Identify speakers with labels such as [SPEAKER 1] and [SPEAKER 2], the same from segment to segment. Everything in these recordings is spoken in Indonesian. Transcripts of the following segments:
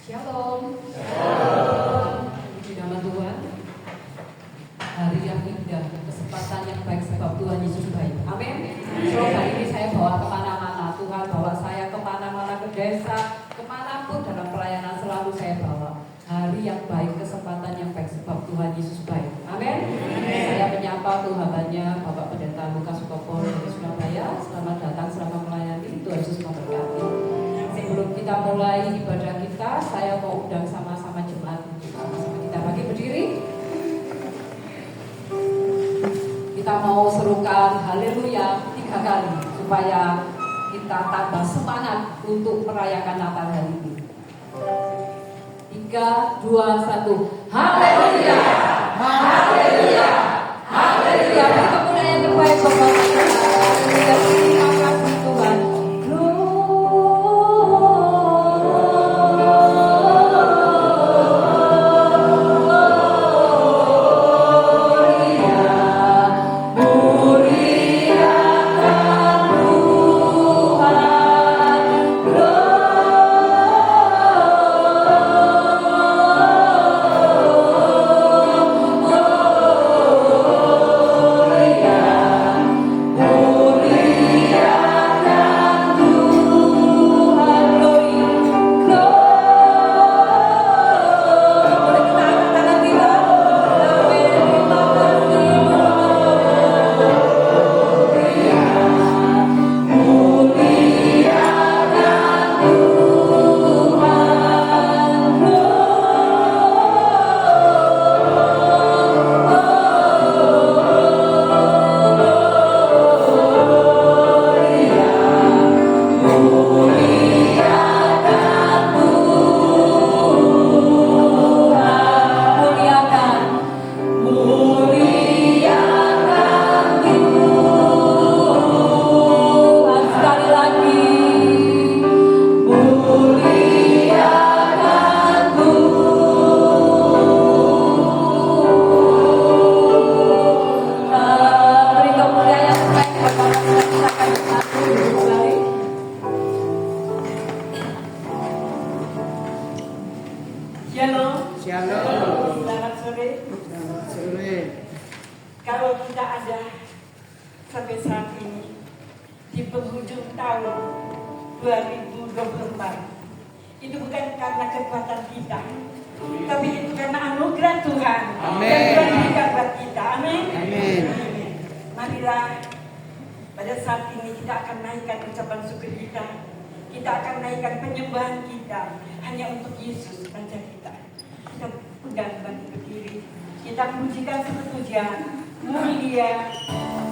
[SPEAKER 1] Shalom. Shalom. Puji nama Tuhan. Hari yang indah, kesempatan yang baik sebab Tuhan Yesus baik. Amin. So hari ini saya bawa kemana-mana. Tuhan bawa saya kemana-mana, ke desa, kemanapun dalam pelayanan selalu saya bawa. Hari yang baik, kesempatan yang baik sebab Tuhan Yesus baik. Amin. Saya menyapa Tuhan hambanya Bapak Pendeta Lukas Sutopo dari Surabaya. Selamat datang, selamat melayani. Tuhan Yesus memberkati. Sebelum kita mulai ibadah kita, saya mau undang sama-sama jemaat untuk sama-sama kita bagi berdiri. Kita mau serukan haleluya 3 kali supaya kita tambah semangat untuk merayakan Natal hari ini. 3, 2, 1. Haleluya, haleluya, haleluya. Beri kemuliaan yang terbaik Bapak kita. Haleluya, terima kasih Tuhan.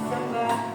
[SPEAKER 2] Sembah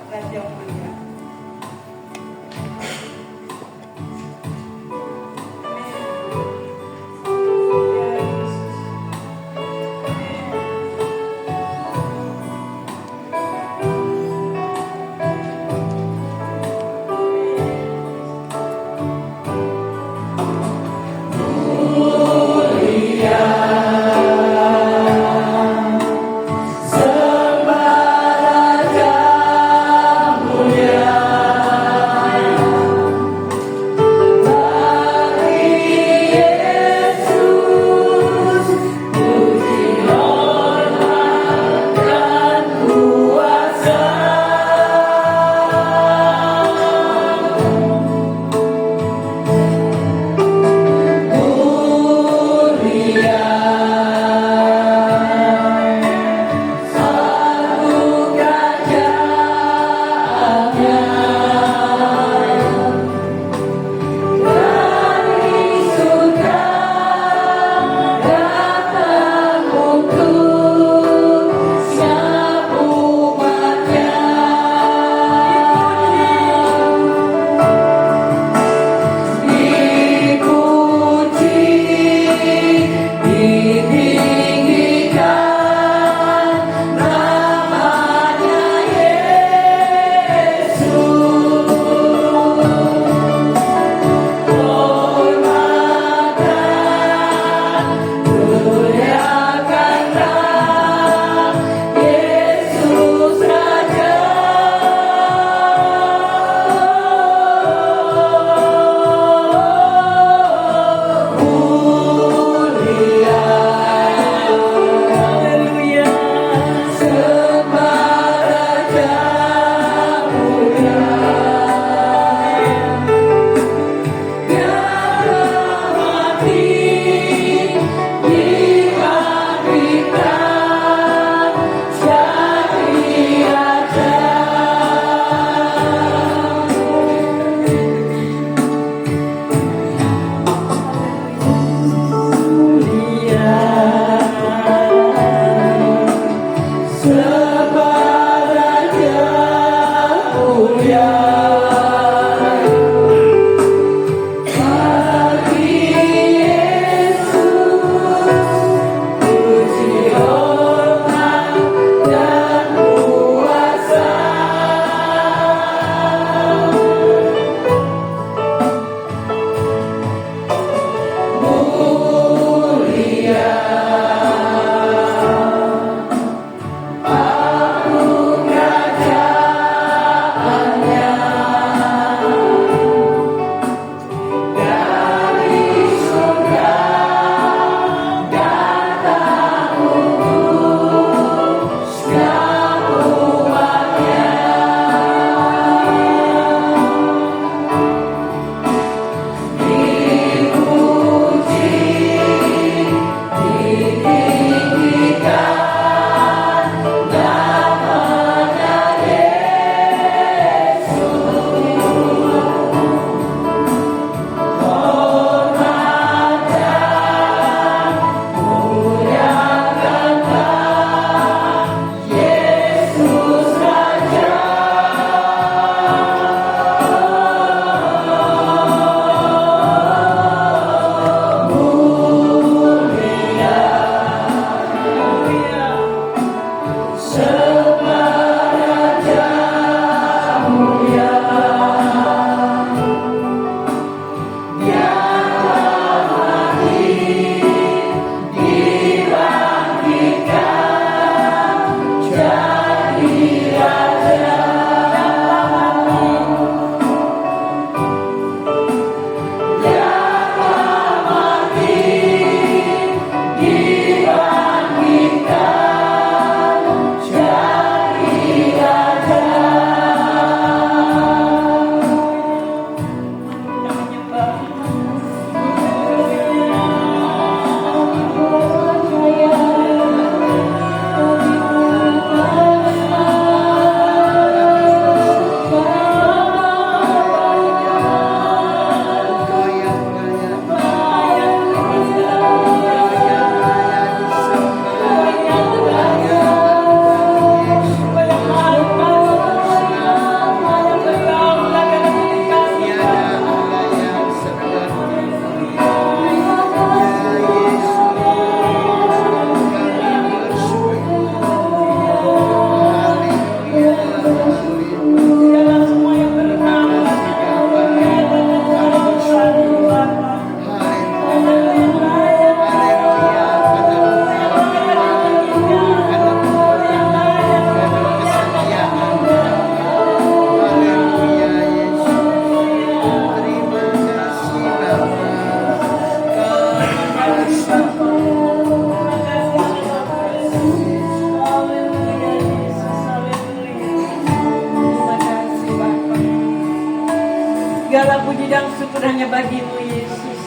[SPEAKER 2] syukur hanya bagimu Yesus.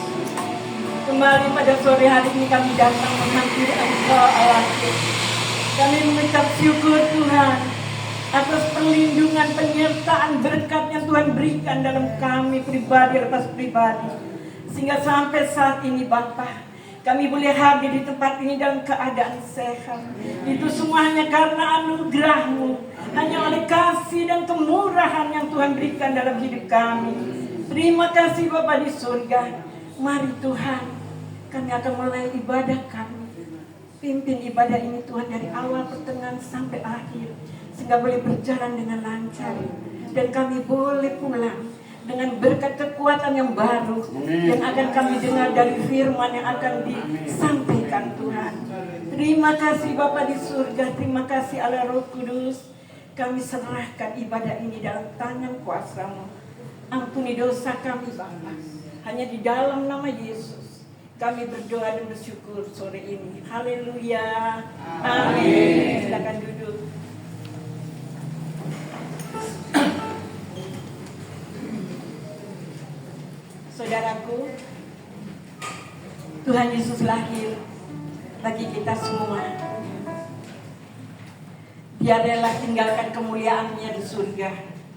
[SPEAKER 2] Kembali pada sore hari ini kami datang menghampiri Engkau Allahku. Kami mengucap syukur Tuhan atas perlindungan, penyertaan, berkat yang Tuhan berikan dalam kami pribadi lepas pribadi. Sehingga sampai saat ini Bapa, kami boleh hadir di tempat ini dalam keadaan sehat. Itu semua hanya karena anugerah-Mu, hanya oleh kasih dan kemurahan yang Tuhan berikan dalam hidup kami. Terima kasih Bapa di surga. Mari Tuhan, kami akan mulai ibadah kami. Pimpin ibadah ini Tuhan dari awal, pertengahan sampai akhir, sehingga boleh berjalan dengan lancar. Dan kami boleh pulang dengan berkat kekuatan yang baru yang akan kami dengar dari firman yang akan disampaikan Tuhan. Terima kasih Bapa di surga, terima kasih Allah Roh Kudus. Kami serahkan ibadah ini dalam tangan kuasa-Mu. Ampuni dosa kami Bapa. Hanya di dalam nama Yesus kami berdoa dan bersyukur sore ini. Haleluya. Amin. Silakan duduk. Saudaraku, Tuhan Yesus lahir bagi kita semua. Dia rela tinggalkan kemuliaan-Nya di surga,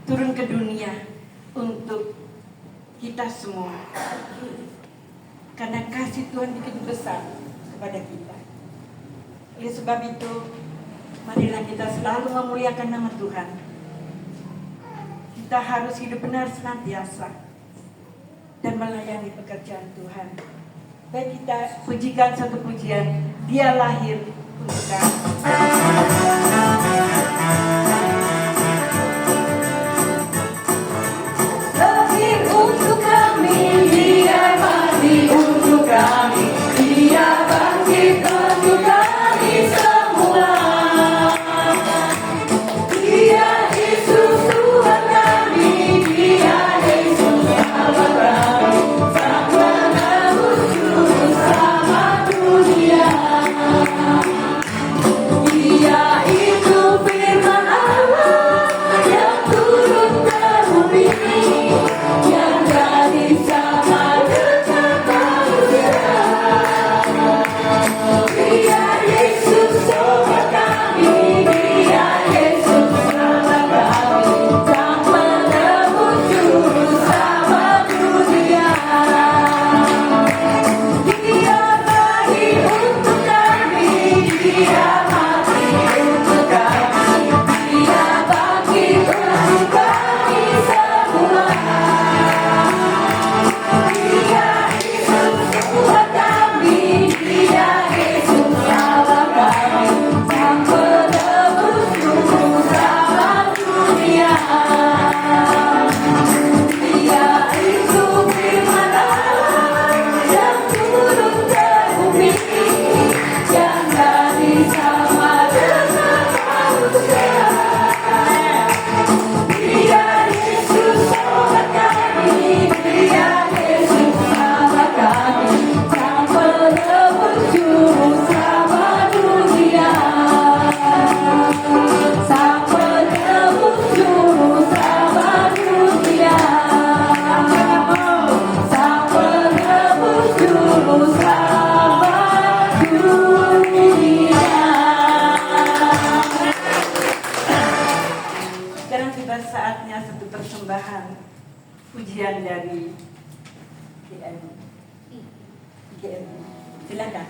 [SPEAKER 2] turun ke dunia untuk kita semua. Karena kasih Tuhan begitu besar kepada kita. Oleh sebab itu, marilah kita selalu memuliakan nama Tuhan. Kita harus hidup benar senantiasa dan melayani pekerjaan Tuhan. Baik, kita pujikan satu pujian, Dia lahir untuk kami.
[SPEAKER 1] Lahir untuk kami, Dia mati untuk kami, Dia bangkit untuk kami semua. Dia Yesus Tuhan kami, Dia Yesus Bapa kami, Sang Penebus juru selamat dunia. Dia itu firman Allah yang turun ke bumi, yang jadi sama dengan manusia. Dia Yesus Tuhan kami, Dia Yesus Bapa kami, Sang Penebus juru selamat dunia. Dia lahir untuk kami, Dia mati untuk kami, Dia bangkit untuk kami semua. Dia Yesus Tuhan kami, Dia Yesus Bapa kami, Sang Penebus juru selamat dunia. Dia itu firman Allah yang turun ke bumi, yang jadi sama dengan manusia. Dia Yesus Tuhan kami, Dia Yesus Bapa kami, Sang Penebus juru selamat dunia. Sang Penebus juru selamat dunia. Sang Penebus juru selamat dunia.
[SPEAKER 2] Sekarang tiba saatnya satu persembahan pujian dari GM. Silakan.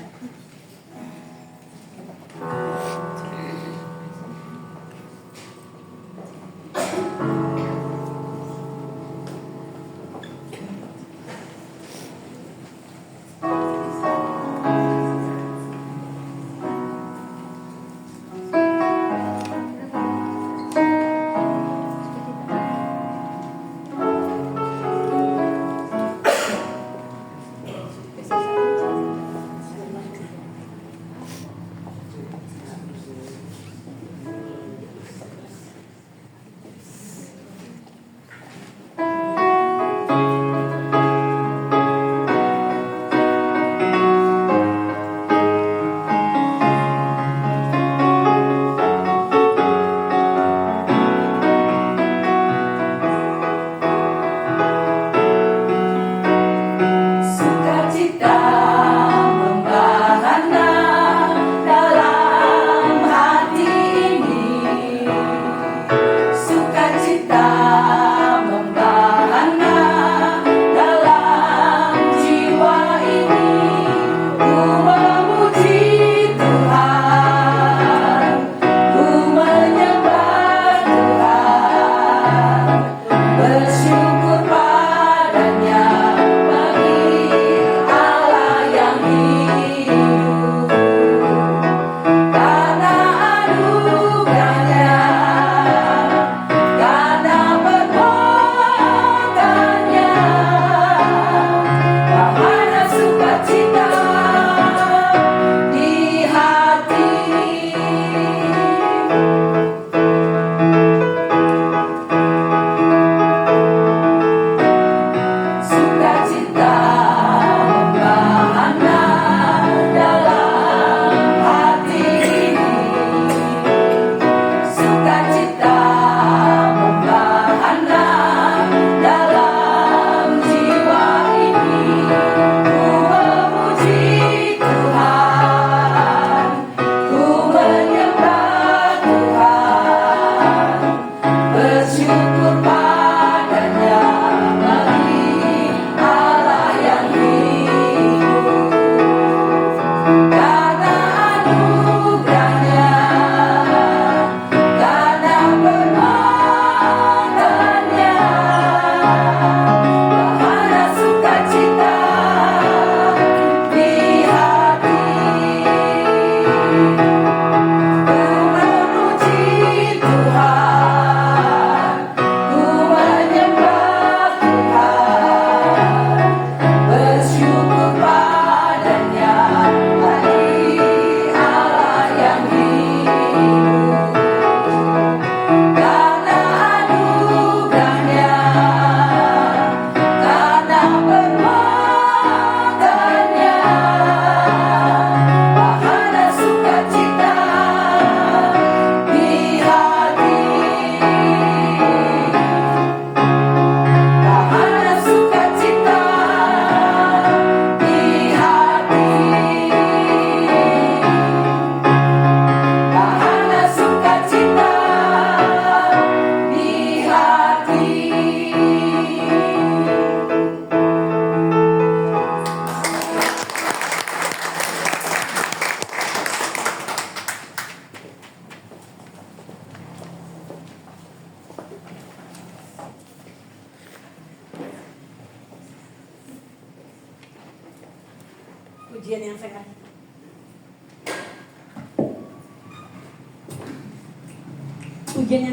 [SPEAKER 2] pujian yang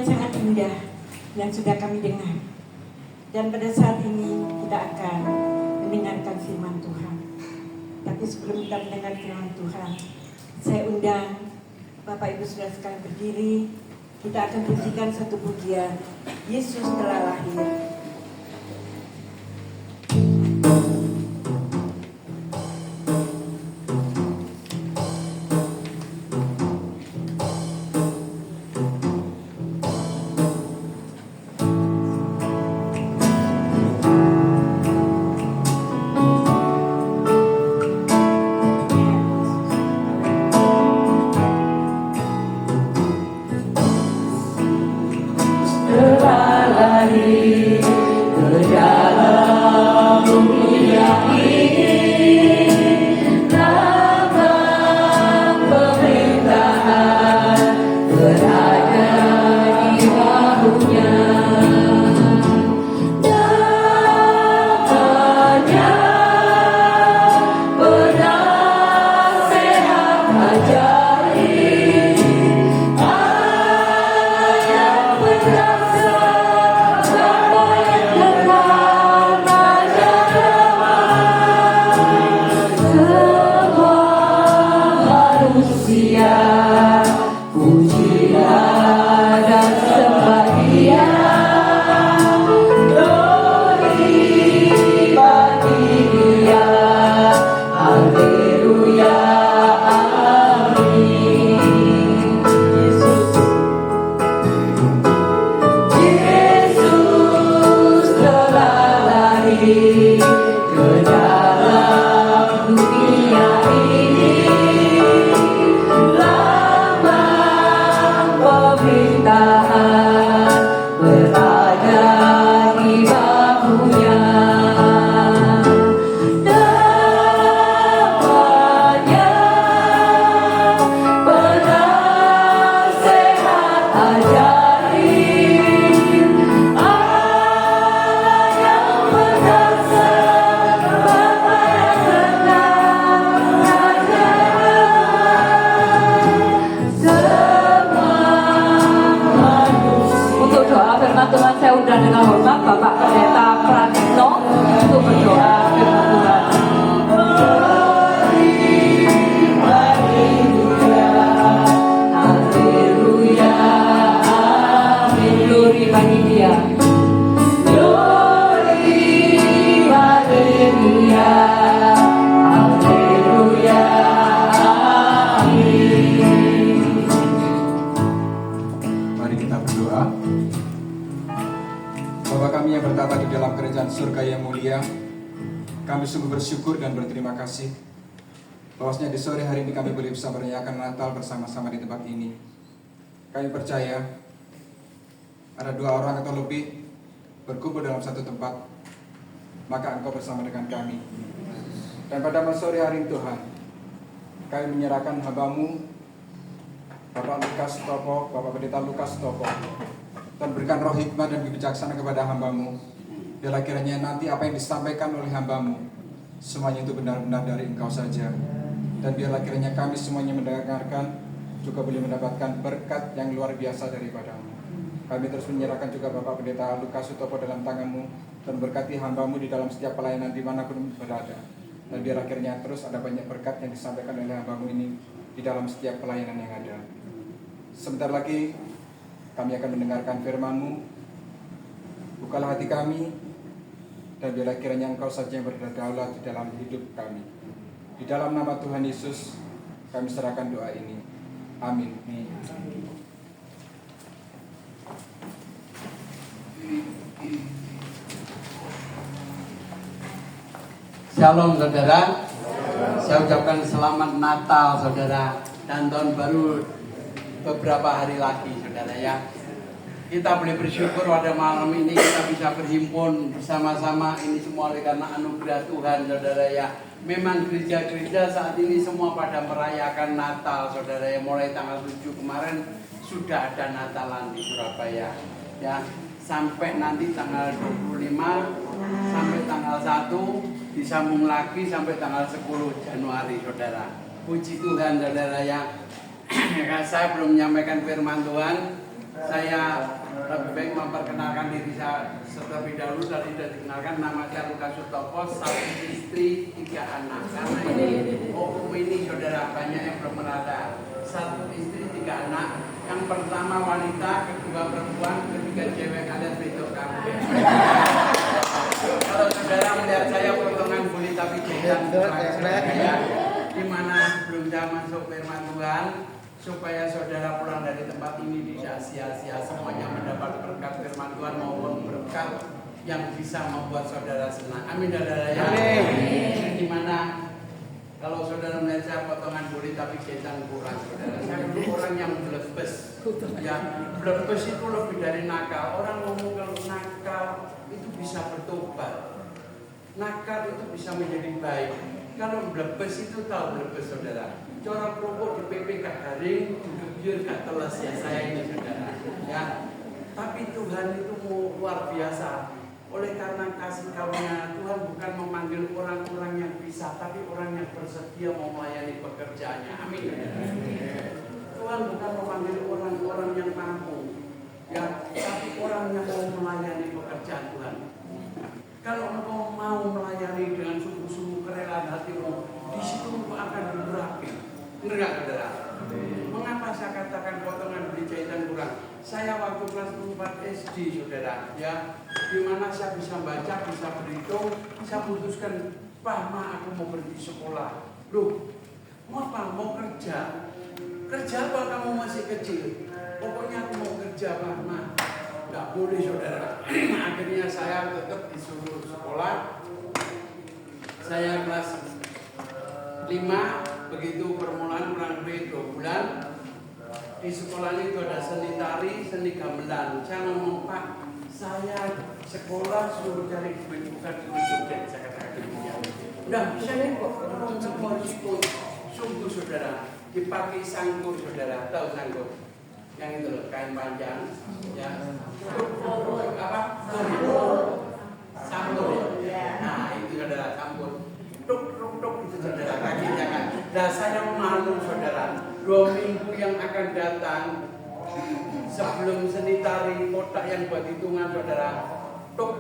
[SPEAKER 2] sangat indah yang sudah kami dengar. Dan pada saat ini kita akan mendengarkan firman Tuhan. Tapi sebelum kita mendengar firman Tuhan, saya undang Bapak Ibu Saudara sekalian berdiri. Kita akan pujikan satu pujian, Yesus telah lahir.
[SPEAKER 3] Bahwasanya di sore hari ini kami boleh bisa merayakan Natal bersama-sama di tempat ini. Kami percaya ada 2 orang atau lebih berkumpul dalam satu tempat, maka Engkau bersama dengan kami. Dan pada sore hari ini Tuhan, kami menyerahkan hamba-Mu Bapak Lukas Topo, Bapak Pendeta Lukas Topo, dan berikan roh hikmat dan kebijaksanaan kepada hamba-Mu. Biarlah kiranya nanti apa yang disampaikan oleh hamba-Mu semuanya itu benar-benar dari Engkau saja. Dan biarlah kiranya kami semuanya mendengarkan juga boleh mendapatkan berkat yang luar biasa daripada-Mu. Kami terus menyerahkan juga Bapak Pendeta Lukas Sutopo dalam tangan-Mu, dan berkati hamba-Mu di dalam setiap pelayanan dimanapun berada. Dan biarlah kiranya terus ada banyak berkat yang disampaikan oleh hamba-Mu ini di dalam setiap pelayanan yang ada. Sebentar lagi kami akan mendengarkan firman-Mu. Bukalah hati kami, dan biarlah kiranya Engkau saja yang berdaulat di dalam hidup kami. Di dalam nama Tuhan Yesus kami serahkan doa ini. Amin.
[SPEAKER 4] Shalom saudara. Saya ucapkan selamat Natal saudara, dan tahun baru beberapa hari lagi saudara ya. Kita boleh bersyukur pada malam ini kita bisa berhimpun bersama-sama, ini semua oleh karena anugerah Tuhan saudara ya. Memang gereja-gereja saat ini semua pada merayakan Natal saudara ya. Mulai tanggal 7 kemarin sudah ada Natalan di Surabaya ya. Sampai nanti tanggal 25 sampai tanggal tanggal 1 disambung lagi sampai tanggal 10 Januari saudara. Puji Tuhan saudara ya. Saya belum menyampaikan firman Tuhan. Saya lebih baik memperkenalkan diri saya terlebih dahulu. Tadi sudah dikenalkan, nama saya Lukas Sutopo, 1 istri 3 anak. Karena ini ini saudara, banyak yang belum ada. 1 istri 3 anak. Yang pertama wanita, kedua perempuan, ketiga cewek. Kalian bentuk kambing. Kalau saudara melihat saya potongan kulit tapi jahitan saya, di mana sebelum saya masuk firman Tuhan, supaya saudara pulang dari tempat ini tidak sia-sia, semuanya mendapat berkat firman Tuhan maupun berkat yang bisa membuat saudara senang. Amin saudara ya. Amin. Di mana kalau saudara melihat saya potongan kulit tapi jahitan kurang saudara. Saya dulu orang yang blebes. Ya, blebes itu lebih dari nakal. Orang ngomong kalau nakal itu bisa bertobat. Nakal itu bisa menjadi baik. Kalau blebes itu tahu blebes saudara. Corok kerupuk di PP gak garing, digebyur gak teles ya saya ini saudara. Ya, tapi Tuhan itu luar biasa. Oleh karena kasih karunia Tuhan bukan memanggil orang-orang yang bisa, tapi orang yang bersedia mau melayani pekerjaannya. Amin. Tuhan bukan memanggil orang-orang yang mampu, ya, tapi orang yang mau melayani pekerjaan Tuhan. Kalau engkau mau melayani dengan sungguh-sungguh kerelaan hatimu, di situ engkau akan diurapi. Benar nggak saudara? Mengapa saya katakan potongan beli jahitan kurang? Saya waktu kelas 4 SD saudara, ya, di mana saya bisa baca, bisa berhitung, saya putuskan, Pak, Ma, aku mau berhenti sekolah. Loh, mau apa? Mau kerja? Kerja apa kamu masih kecil? Pokoknya aku mau kerja, Pak, Ma. Nggak boleh saudara. Akhirnya saya tetap disuruh sekolah. Saya kelas 5. Begitu permulaan kurang lebih 2 bulan. Di sekolah itu ada seni tari, seni gamelan. Saya ngomong, Pak, saya sekolah suruh cari duit, bukan duit joget. Saya katakan demikian. Udah bisa nih kok, orang semua ikut. Sungguh saudara, dipakai sangkur saudara, tahu sangkur? Yang itu loh, kain panjang, ya. Apa? Sangkur ya. Nah itu saudara, sangkur. Tuk itu saudara, kakinya kan. Nah saya malu saudara, 2 minggu yang akan datang sebelum seni tari kotak yang buat hitungan saudara, tuk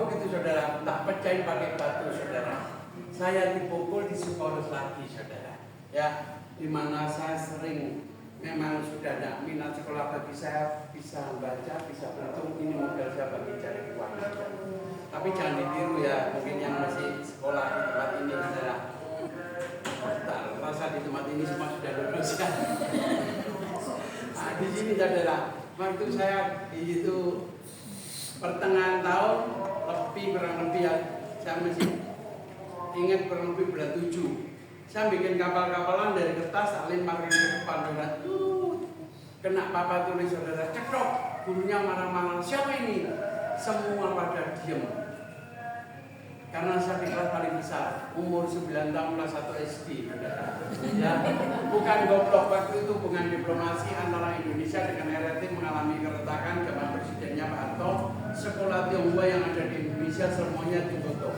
[SPEAKER 4] itu saudara, tak pecahin pakai batu saudara. Saya dipukul di sekolah lagi saudara, ya, dimana saya sering memang sudah tidak minat sekolah bagi saya bisa baca, bisa berhitung, ini modal saya bagi cari uang. Tapi jangan ditiru ya, mungkin yang masih sekolah di tempat ini saudara. Tak rasa di tempat ini semua sudah lulus kan. Nah, di sini saudara, waktu saya di itu pertengahan tahun kurang lebih ya, saya masih ingat kurang lebih bulan 7. Saya bikin kapal-kapalan dari kertas, tak lemparin ke depan saudara. Kena papa tulis saudara, cekrok. Gurunya marah-marah, siapa ini? Semua pada diem. Karena saya di kelas paling besar, umur 9 tahun kelas 1 SD. Ya, bukan goblok, waktu itu hubungan diplomasi antara Indonesia dengan RRT mengalami keretakan zaman presidennya Pak Harto. Sekolah Tionghoa yang ada di Indonesia semuanya ditutup.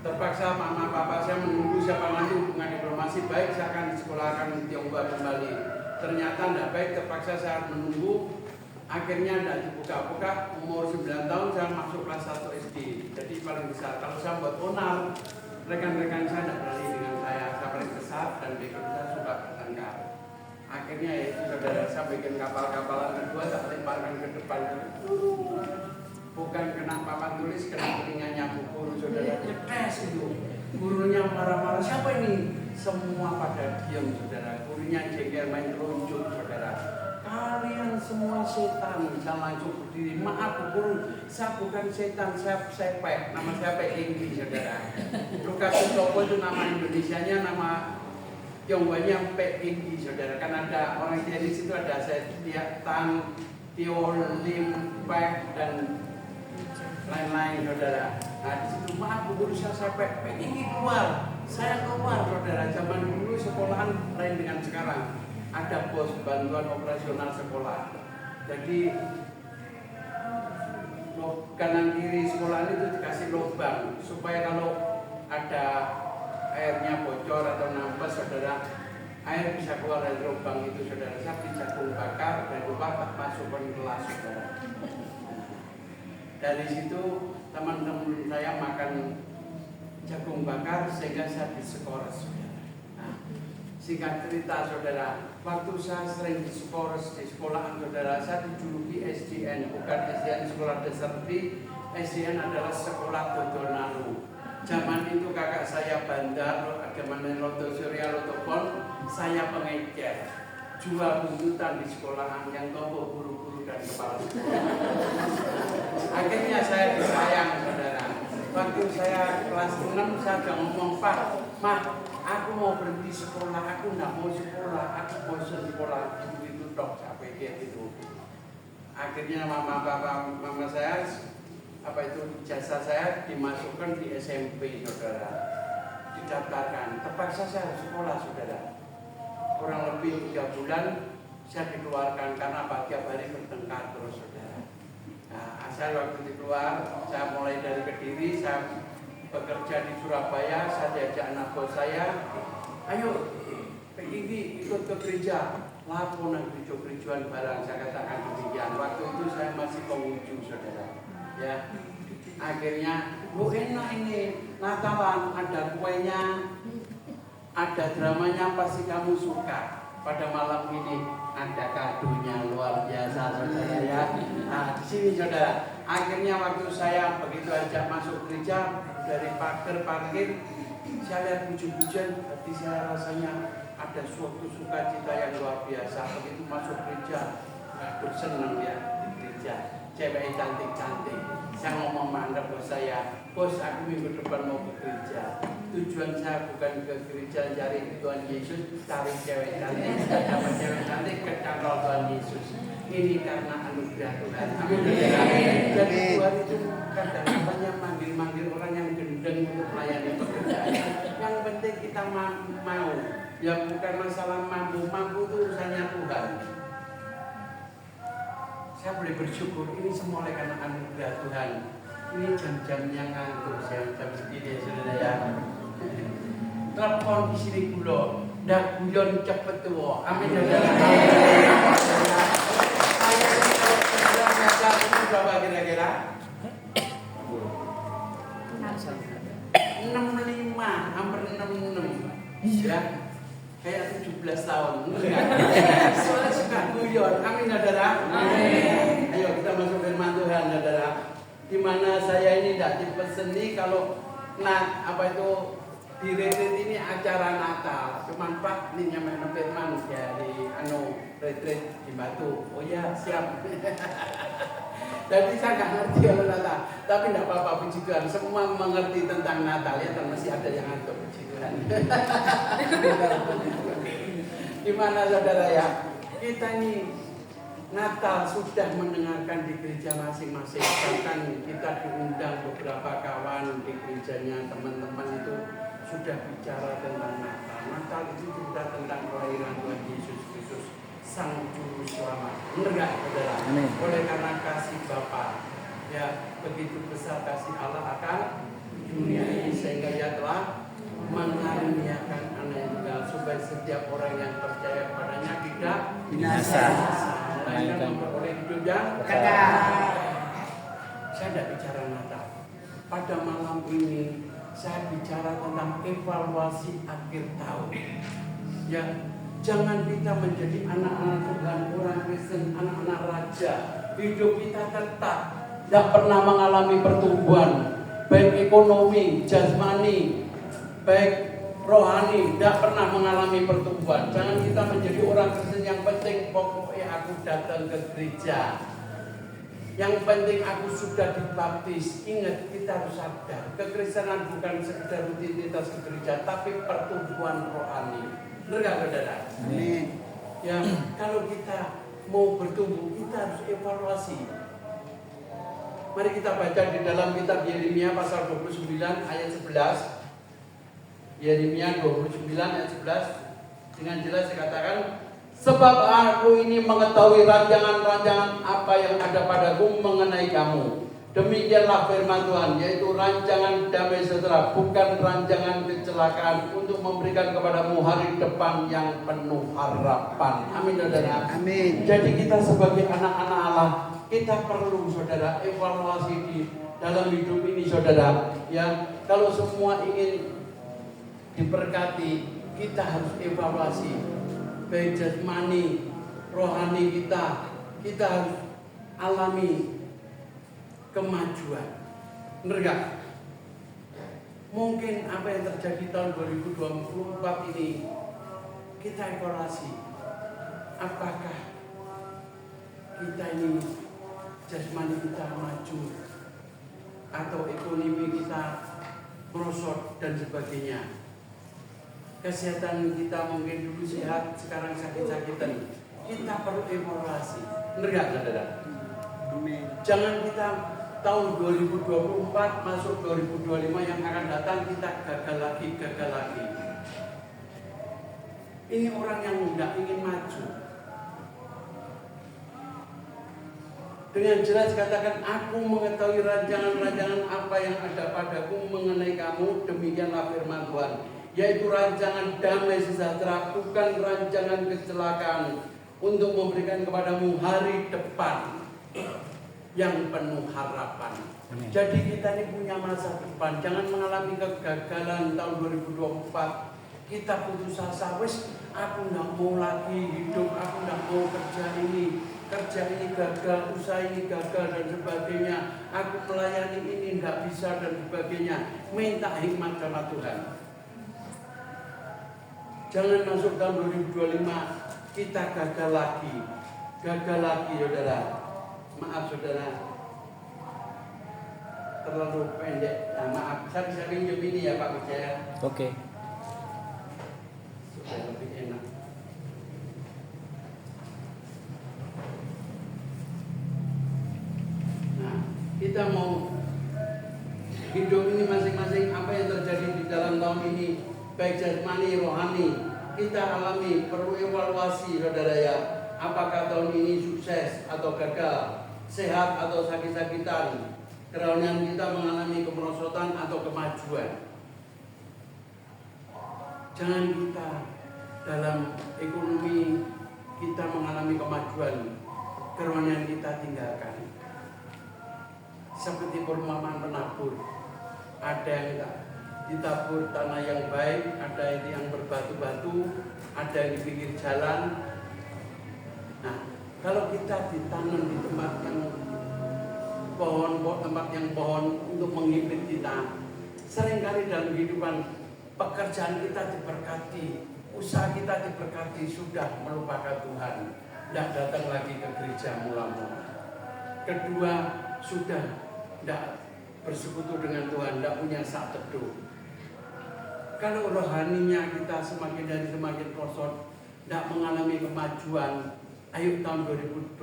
[SPEAKER 4] Terpaksa mama papa saya menunggu siapa nanti hubungan diplomasi baik, saya akan disekolahkan di Tionghoa kembali. Ternyata tidak baik, terpaksa saya menunggu. Akhirnya tidak dibuka-buka, umur 9 tahun saya masuk kelas 1 SD. Jadi paling besar. Kalau saya buat onar, rekan-rekan saya tidak berani dengan saya paling besar dan bikin saya suka bertengkar. Akhirnya ya itu saudara, saya bikin kapal-kapalan kedua, saya lemparkan ke depan. Bukan kena papan tulis, kena telinganya bu guru saudara. Cetes itu. Gurunya marah-marah, siapa ini? Semua pada diam saudara. Gurunya jengkel main runcut saudara. Kalian semua setan. Saya langsung berdiri, maaf Bu Guru, saya bukan setan, saya sepek. Nama saya Pek Inggi saudara. Lukas Sutopo itu nama Indonesianya, nama Tionghoanya Pek Inggi saudara. Kan ada orang Chinese itu ada saya Tan, Tio, Lim, Pek dan lain-lain saudara. Nah di situ maaf Bu Guru, saya sepek. Pek Inggi keluar, saya keluar saudara. Zaman dulu sekolahan lain dengan sekarang. Ada pos bantuan operasional sekolah. Jadi kanan kiri sekolah itu dikasih lubang supaya kalau ada airnya bocor atau nampes saudara, air bisa keluar dari lubang itu saudara. Saya beli jagung bakar dan lupa tak masukkan kelas saudara. Dari situ teman-teman saya makan jagung bakar sehingga saya diskors saudara. Nah, singkat cerita saudara, waktu saya sering diskors di sekolahan saudara, saya dijuluki SDN, bukan SDN sekolah dasar, tapi SDN adalah sekolah dodonalu. Zaman itu kakak saya bandar, agama Loto Surya Lotopon, saya pengecer, jual buntutan di sekolahan yang tombol guru-guru dan kepala sekolah. Akhirnya saya disayang saudara. Waktu saya kelas 6 saya udah ngomong, Pak, Mah, aku mau berhenti sekolah, aku nggak mau sekolah, aku bosan sekolah, itu dok, saya pikir itu. Akhirnya mama saya, jasa saya dimasukkan di SMP saudara, didaftarkan, terpaksa saya harus sekolah saudara. Kurang lebih 3 bulan saya dikeluarkan karena tiap hari bertengkar terus saudara. Nah, saya waktu keluar, saya mulai dari Kediri, saya bekerja di Surabaya, saya diajak anak bos saya, ayo ini ikut ke gereja, laporan gereja-gerejaan barang, saya katakan demikian. Waktu itu saya masih pengunjung saudara, ya. Akhirnya, bu enak ini, Natalan, ada kuenya, ada dramanya, pasti kamu suka. Pada malam ini ada kadonya luar biasa saudara ya. Nah di sini saudara, akhirnya waktu saya begitu ajak masuk gereja dari pagar parkir, saya lihat puji-pujian, hati saya rasanya ada suatu sukacita yang luar biasa. Begitu masuk gereja, aku senang ya di gereja, cewek cantik-cantik. Saya ngomong sama bos saya, bos aku minggu depan mau ke gereja. Tujuan saya bukan ke gereja cari Tuhan Yesus, cari cewek cantik, dapat cewek cantik ke kantor Tuhan Yesus. Ini karena anugerah Tuhan. Jadi Tuhan itu kadang-kadang manggil orang yang gendeng untuk melayani pekerjaan. Yang penting kita mau, ya bukan masalah mampu itu urusannya Tuhan. Saya boleh bersyukur ini semua oleh karena anugerah Tuhan. Ini jam-jamnya ngantuk saya jam segini saudara ya. Telepon di sini kulo, dak guyon cepet tuh. Amin saudara. Saya ini kalau saudara baca itu berapa kira-kira? 65, hampir 66. Ya. Kayak 17 tahun. Soalnya suka guyon. Amin saudara. Amin. Ayo kita masuk firman Tuhan saudara. Di mana saya ini tidak dipeseni kalau di retreat ini acara Natal. Cuman Pak ini nyampe firman ya di retreat di Batu. Oh ya siap. Jadi saya nggak ngerti kalau Natal, tapi tidak apa-apa puji Tuhan. Semua mengerti tentang Natal ya, dan masih ada yang ngantuk puji Tuhan. Gimana saudara ya? Kita ini Natal sudah mendengarkan di gereja masing-masing. Bahkan kita diundang beberapa kawan di gerejanya, teman-teman itu sudah bicara tentang Natal. Natal itu juga tentang kelahiran Tuhan Yesus Kristus, Sang Juru Selamat. Benar nggak saudara? Amin. Oleh karena kasih Bapa, ya begitu besar kasih Allah akan dunia ini sehingga Ia telah mengaruniakan Anak yang tunggal supaya setiap orang yang percaya kepadanya tidak binasa, melainkan memperoleh hidup yang kekal. Saya tidak bicara Natal. Pada malam ini saya bicara tentang evaluasi akhir tahun. Ya, jangan kita menjadi anak-anak Tuhan, orang Kristen, anak-anak raja. Hidup kita tetap tidak pernah mengalami pertumbuhan, baik ekonomi, jasmani, baik rohani, tidak pernah mengalami pertumbuhan. Jangan kita menjadi orang Kristen yang penting pokoknya aku datang ke gereja. Yang penting aku sudah dibaptis. Ingat, kita harus sadar, kekristenan bukan sekedar rutinitas ke gereja, tapi pertumbuhan rohani. Benar nggak saudara? Amin. Ya, kalau kita mau bertumbuh, kita harus evaluasi. Mari kita baca di dalam kitab Yeremia pasal 29 ayat 11. Yeremia 29 ayat 11 dengan jelas dikatakan, sebab aku ini mengetahui ranjangan-ranjangan apa yang ada padaku mengenai kamu, Demikianlah firman Tuhan, yaitu rancangan damai sejahtera, bukan rancangan kecelakaan, untuk memberikan kepadamu hari depan yang penuh harapan. Amin, saudara.
[SPEAKER 5] Amin.
[SPEAKER 4] Jadi kita sebagai anak-anak Allah, kita perlu, saudara, evaluasi di dalam hidup ini, saudara. Ya, kalau semua ingin diberkati, kita harus evaluasi baik jasmani, rohani kita harus alami kemajuan. Benar gak? Mungkin apa yang terjadi tahun 2024 ini kita evaluasi. Apakah kita ini jasmani kita maju atau ekonomi kita merosot dan sebagainya. Kesehatan kita mungkin dulu sehat, sekarang sakit-sakitan. Kita perlu evaluasi. Benar gak, saudara?
[SPEAKER 5] Amin.
[SPEAKER 4] Jangan kita tahun 2024 masuk 2025 yang akan datang kita gagal lagi. Ini orang yang tidak ingin maju. Dengan jelas katakan, aku mengetahui rancangan-rancangan apa yang ada padaku mengenai kamu, demikianlah firman Tuhan, yaitu rancangan damai sejahtera, bukan rancangan kecelakaan, untuk memberikan kepadamu hari depan yang penuh harapan.
[SPEAKER 5] Amin.
[SPEAKER 4] Jadi kita ini punya masa depan. Jangan mengalami kegagalan tahun 2024. Kita putus asa, wes aku nggak mau lagi hidup, aku nggak mau kerja ini gagal, usaha ini gagal dan sebagainya. Aku melayani ini nggak bisa dan sebagainya. Minta hikmat sama Tuhan. Jangan masuk tahun 2025 kita gagal lagi, saudara. Maaf saudara, terlalu pendek. Nah, maaf, saya bisa pinjam ini ya Pak Wijaya.
[SPEAKER 5] Oke.
[SPEAKER 4] Supaya lebih enak. Nah, kita mau hidup ini masing-masing apa yang terjadi di dalam tahun ini, baik jasmani, rohani, kita alami, perlu evaluasi saudara ya. Apakah tahun ini sukses atau gagal, sehat atau sakit-sakitan, keraunan kita mengalami kemerosotan atau kemajuan. Jangan kita dalam ekonomi kita mengalami kemajuan, kerohanian kita tinggalkan. Seperti perumpamaan penabur, ada yang ditabur tanah yang baik, ada yang berbatu-batu, ada yang di pinggir jalan. Nah, kalau kita ditanam di tempat yang pohon untuk menghibit kita, seringkali dalam kehidupan pekerjaan kita diberkati, usaha kita diberkati, sudah melupakan Tuhan, tidak datang lagi ke gereja mula-mula. Kedua, sudah tidak bersekutu dengan Tuhan, tidak punya saat teduh. Kalau rohaninya kita semakin dari semakin merosot, tidak mengalami kemajuan. Ayo tahun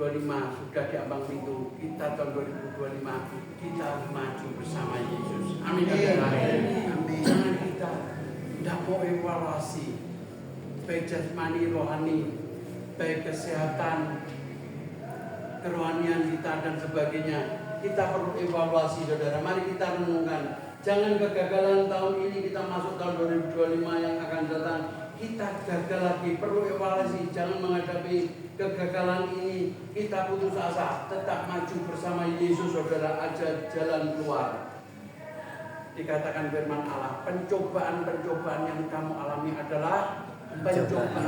[SPEAKER 4] 2025 sudah diambang pintu, kita tahun 2025 kita harus maju bersama Yesus. Amin. Amin. Jangan kita tidak mau evaluasi baik jasmani, rohani, baik kesehatan, kerohanian kita dan sebagainya. Kita perlu evaluasi saudara. Mari kita renungkan. Jangan kegagalan tahun ini kita masuk tahun 2025 yang akan datang. Kita gagal lagi, perlu evaluasi. Jangan menghadapi kegagalan ini kita putus asa, tetap maju bersama Yesus saudara, aja jalan keluar. Dikatakan firman Allah, pencobaan-pencobaan yang kamu alami adalah pencobaan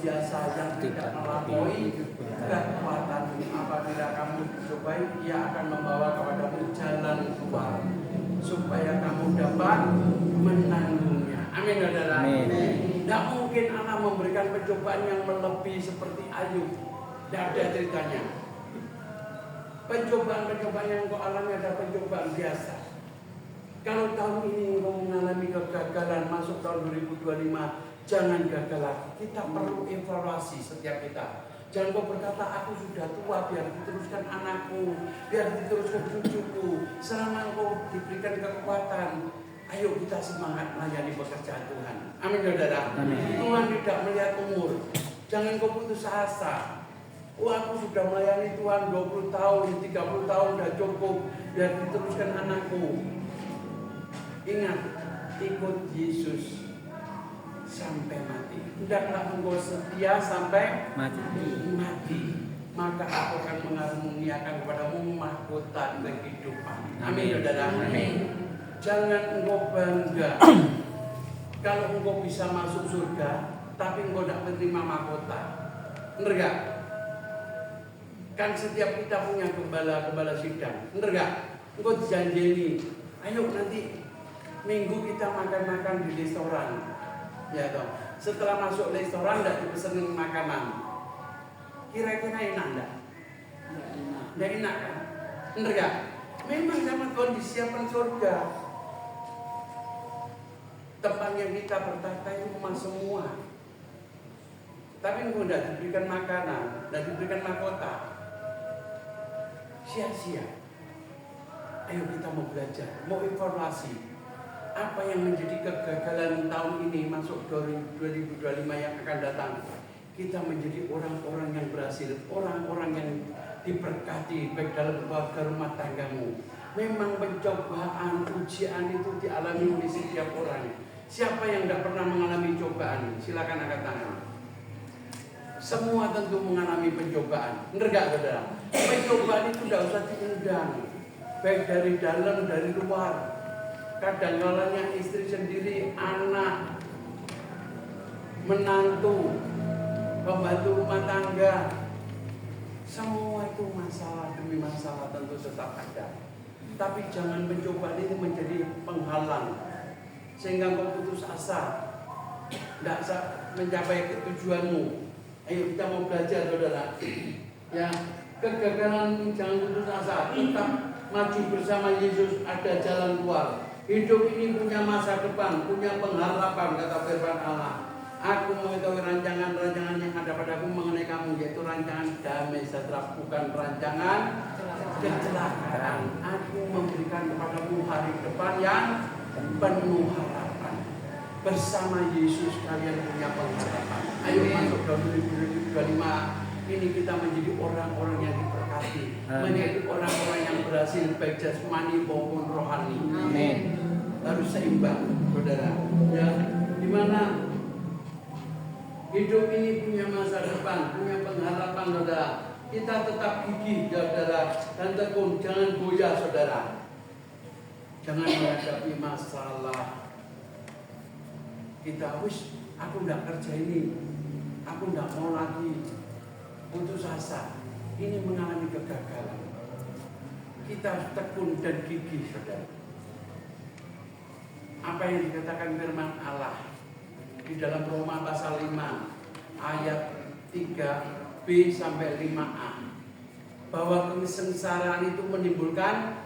[SPEAKER 4] biasa yang tidak melampaui kekuatan. Apabila kamu dicobai, Ia akan membawa kepadamu jalan keluar supaya kamu dapat menanggungnya. Amin saudara. Tidak mungkin Allah memberikan pencobaan yang melebihi seperti Ayub. Tidak ada ceritanya. Pencobaan-pencobaan yang kau alami adalah pencobaan biasa. Kalau tahun ini kau mengalami kegagalan masuk tahun 2025, jangan gagal lagi. Kita perlu evaluasi setiap kita. Jangan kau berkata, aku sudah tua, biar diteruskan anakku, biar diteruskan cucuku. Selama kau diberikan kekuatan, ayo kita semangat melayani pekerjaan Tuhan. Amin saudara. Tuhan tidak melihat umur. Jangan kau putus asa. Oh, aku sudah melayani Tuhan 20 tahun, 30 tahun sudah cukup, dan diteruskan anakku. Ingat, ikut Yesus sampai mati. Hendaklah engkau setia sampai mati. Maka aku akan mengaruniakan kepadamu mahkota kehidupan. Amin, saudara.
[SPEAKER 1] Amin.
[SPEAKER 4] Jangan engkau bangga kalau engkau bisa masuk surga, tapi engkau tidak menerima mahkota. Benar gak? Kan setiap kita punya gembala sidang. Benar gak? Engkau dijanjeni, ayo nanti minggu kita makan-makan di restoran. Ya toh. Setelah masuk restoran tidak dipesenin makanan. Kira-kira enak enggak? Enggak enak kan? Benar gak? Memang sama Tuhan disiapkan surga. Tempat yang kita bertata itu emas semua. Tapi engkau tidak diberikan makanan, tidak diberikan mahkota, sia-sia. Ayo kita mau belajar, mau evaluasi apa yang menjadi kegagalan tahun ini masuk 2025 yang akan datang. Kita menjadi orang-orang yang berhasil, orang-orang yang diberkati baik dalam keluarga rumah tanggamu. Memang pencobaan, ujian itu dialami oleh setiap orang. Siapa yang tidak pernah mengalami cobaan? Silakan angkat tangan. Semua tentu mengalami pencobaan. Benar gak, saudara? Pencobaan itu tidak usah diundang, baik dari dalam, dari luar. Kadang-kadang istri sendiri, anak, menantu, pembantu rumah tangga, semua itu masalah demi masalah tentu tetap ada. Tapi jangan pencobaan itu menjadi penghalang sehingga kau putus asa, tidak mencapai tujuanmu. Ayo kita mau belajar, saudara. Ya, kegagalan jangan putus asa, tetap maju bersama Yesus, ada jalan keluar. Hidup ini punya masa depan, punya pengharapan, kata firman Allah. Aku mengetahui rancangan-rancangan yang ada padaku mengenai kamu, yaitu rancangan damai sejahtera, bukan rancangan kecelakaan. Aku memberikan kepadamu hari depan yang penuh harapan. Bersama Yesus kalian punya pengharapan. Ayo masuk tahun 2025 ini kita menjadi orang-orang yang diberkati, menjadi orang-orang yang berhasil baik jasmani maupun rohani.
[SPEAKER 1] Amin.
[SPEAKER 4] Harus seimbang, saudara. Ya, dimana hidup ini punya masa depan, punya pengharapan, saudara. Kita tetap gigih, saudara, dan tekun, jangan goyah, saudara. Jangan menghadapi masalah. Kita aku tidak kerja ini, aku tidak mau lagi, putus asa. Ini mengalami kegagalan. Kita harus tekun dan gigih, saudara. Apa yang dikatakan firman Allah di dalam Roma pasal 5 ayat 3b sampai 5a, bahwa kesengsaraan itu menimbulkan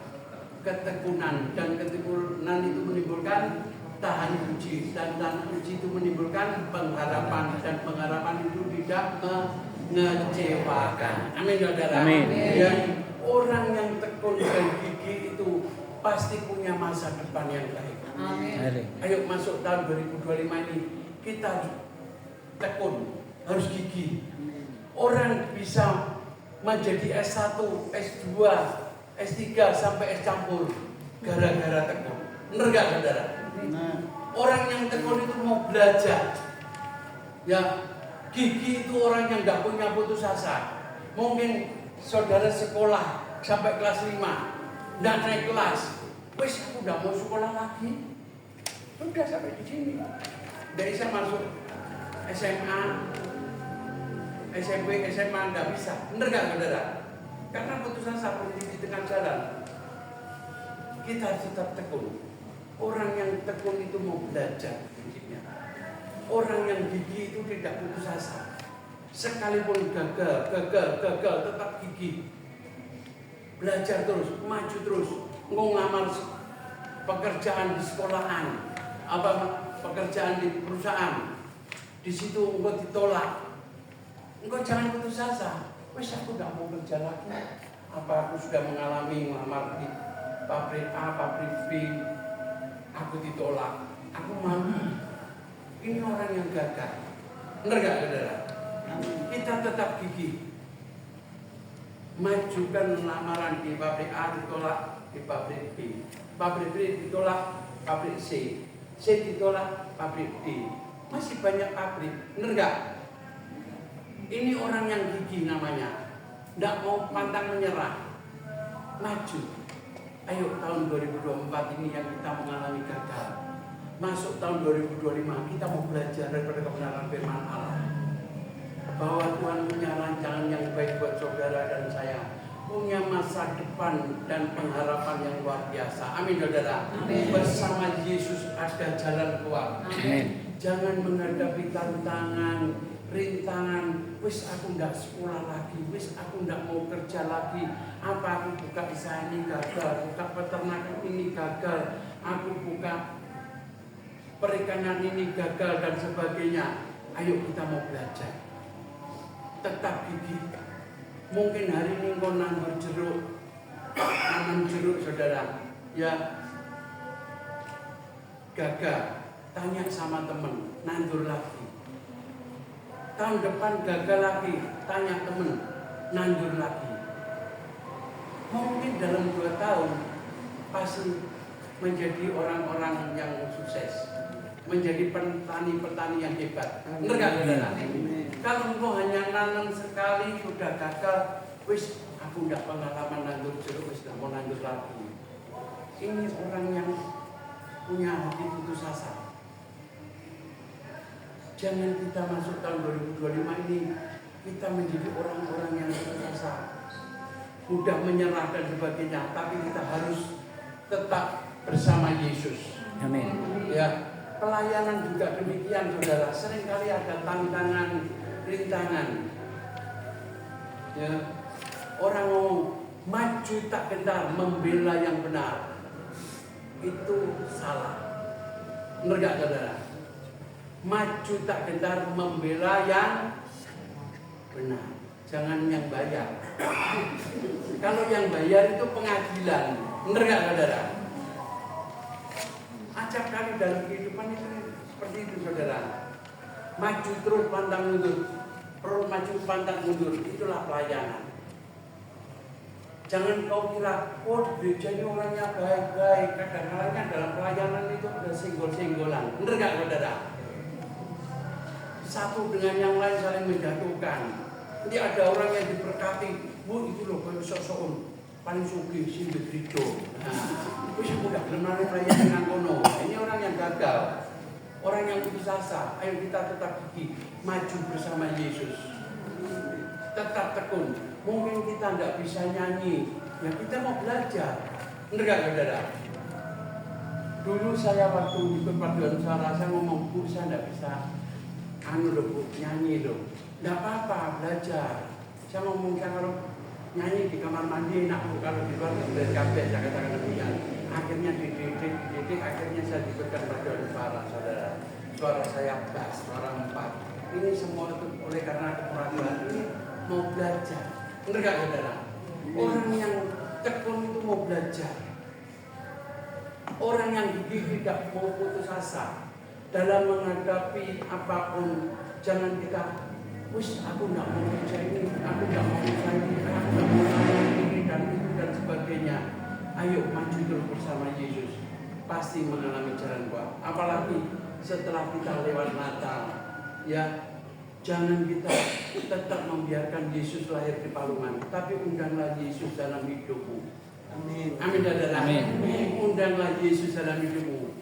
[SPEAKER 4] ketekunan, dan ketekunan itu menimbulkan tahan uji, dan tahan uji itu menimbulkan pengharapan, dan pengharapan itu tidak mengecewakan. Amin, saudara.
[SPEAKER 5] Amin.
[SPEAKER 4] Dan orang yang tekun dan gigih itu pasti punya masa depan yang baik.
[SPEAKER 1] Amin.
[SPEAKER 4] Ayo masuk tahun 2025 ini kita harus tekun, harus gigih. Orang bisa menjadi S1, S2, S3 sampai S campur gara-gara tekun. Benar gak, saudara? Orang yang tekun itu mau belajar. Ya, gigih itu orang yang gak punya putus asa. Mungkin saudara sekolah sampai kelas 5, dan naik kelas. Wes aku udah mau sekolah lagi. Udah sampai di sini. Dari saya masuk SMA, SMP, SMA nggak bisa. Bener nggak, saudara? Karena putus asa berhenti di tengah jalan. Kita harus tetap tekun. Orang yang tekun itu mau belajar prinsipnya. Orang yang gigih itu tidak putus asa. Sekalipun gagal, tetap gigih. Belajar terus, maju terus. Engkau ngelamar pekerjaan di sekolahan, apa pekerjaan di perusahaan, di situ engkau ditolak, engkau jangan putus asa. Wes aku tidak mau kerja lagi. Apa aku sudah mengalami ngelamar di pabrik A, pabrik B, aku ditolak, aku malu. Ini orang yang gagal. Benar gak, saudara? Kita tetap gigih. majukan lamaran di pabrik A ditolak di pabrik B, pabrik B ditolak pabrik C, C ditolak pabrik D. Masih banyak pabrik, bener nggak? Ini orang yang gigih namanya, nggak mau pantang menyerah, maju. Ayo tahun 2024 ini yang kita mengalami gagal. Masuk tahun 2025 kita mau belajar daripada kebenaran firman Allah, bahwa Tuhan punya rancangan yang baik buat saudara dan saya, punya masa depan dan pengharapan yang luar biasa. Amin saudara.
[SPEAKER 1] Amin.
[SPEAKER 4] Bersama Yesus ada jalan keluar.
[SPEAKER 1] Amin.
[SPEAKER 4] Jangan menghadapi tantangan, rintangan. Wis aku nggak sekolah lagi, wis aku nggak mau kerja lagi. Apa aku buka usaha ini gagal, buka peternakan ini gagal, aku buka perikanan ini gagal dan sebagainya. Ayo kita mau belajar. Tetap gigih. Mungkin hari ini kau nandur jeruk, nanam jeruk saudara, ya gagal. Tanya sama teman, nandur lagi. Tahun depan gagal lagi, tanya teman, nandur lagi. Mungkin dalam 2 tahun pasti menjadi orang-orang yang sukses, menjadi petani-petani yang hebat. Benar nggak saudara? Kalau engkau hanya nanam sekali sudah gagal, wis aku nggak pengalaman nandur jeruk, wis nggak mau nandur lagi. Ini orang yang punya hati putus asa. Jangan kita masuk tahun 2025 ini kita menjadi orang-orang yang putus asa, mudah menyerah dan sebagainya. Tapi kita harus tetap bersama Yesus.
[SPEAKER 5] Amin.
[SPEAKER 4] Ya, pelayanan juga demikian saudara. Seringkali ada tantangan, rintangan. Ya, orang mau maju tak gentar membela yang benar, itu salah. Benar gak saudara? Maju tak gentar membela yang benar, jangan yang bayar. Kalau yang bayar itu pengadilan. Benar gak saudara? Acap kali dalam kehidupan itu seperti itu saudara. Maju terus pantang mundur, terus maju pantang mundur, itulah pelayanan. Jangan kau kira, oh di gereja ini orangnya baik-baik. Kadang-kadang dalam pelayanan itu ada senggol-senggolan. Benar gak saudara? Satu dengan yang lain saling menjatuhkan. Jadi ada orang yang diberkati, bu itu loh kalau sok-sokan paling sugih sing begitu. Nah, wis aku gak benar pelayanan dengan kono. Ini orang yang gagal, orang yang putus asa. Ayo kita tetap gigih, maju bersama Yesus. Tetap tekun. Mungkin kita nggak bisa nyanyi, ya kita mau belajar. Benar gak saudara? Dulu saya waktu ikut paduan suara, saya ngomong, bu saya nggak bisa nyanyi loh. Nggak apa-apa, belajar. Saya ngomong kalau nyanyi di kamar mandi enak bu, kalau di luar dari kabeh saya katakan demikian. Akhirnya dididik, akhirnya saya diberikan paduan suara, saudara. Suara saya bass, suara 4. Ini semua itu oleh karena kemurahan ini mau belajar. Benar gak saudara? Orang yang tekun itu mau belajar. Orang yang gigih tidak mau putus asa dalam menghadapi apapun. Jangan kita, wis aku nggak mau kerja ini, aku nggak mau kerja ini, aku nggak mau ini dan itu dan sebagainya. Ayo maju terus bersama Yesus, pasti mengalami jalan keluar. Apalagi setelah kita lewat Natal, ya. Jangan kita tetap membiarkan Yesus lahir di palungan, tapi undanglah Yesus dalam hidupmu. Amin. Amin saudara. Amin. Undanglah Yesus dalam hidupmu.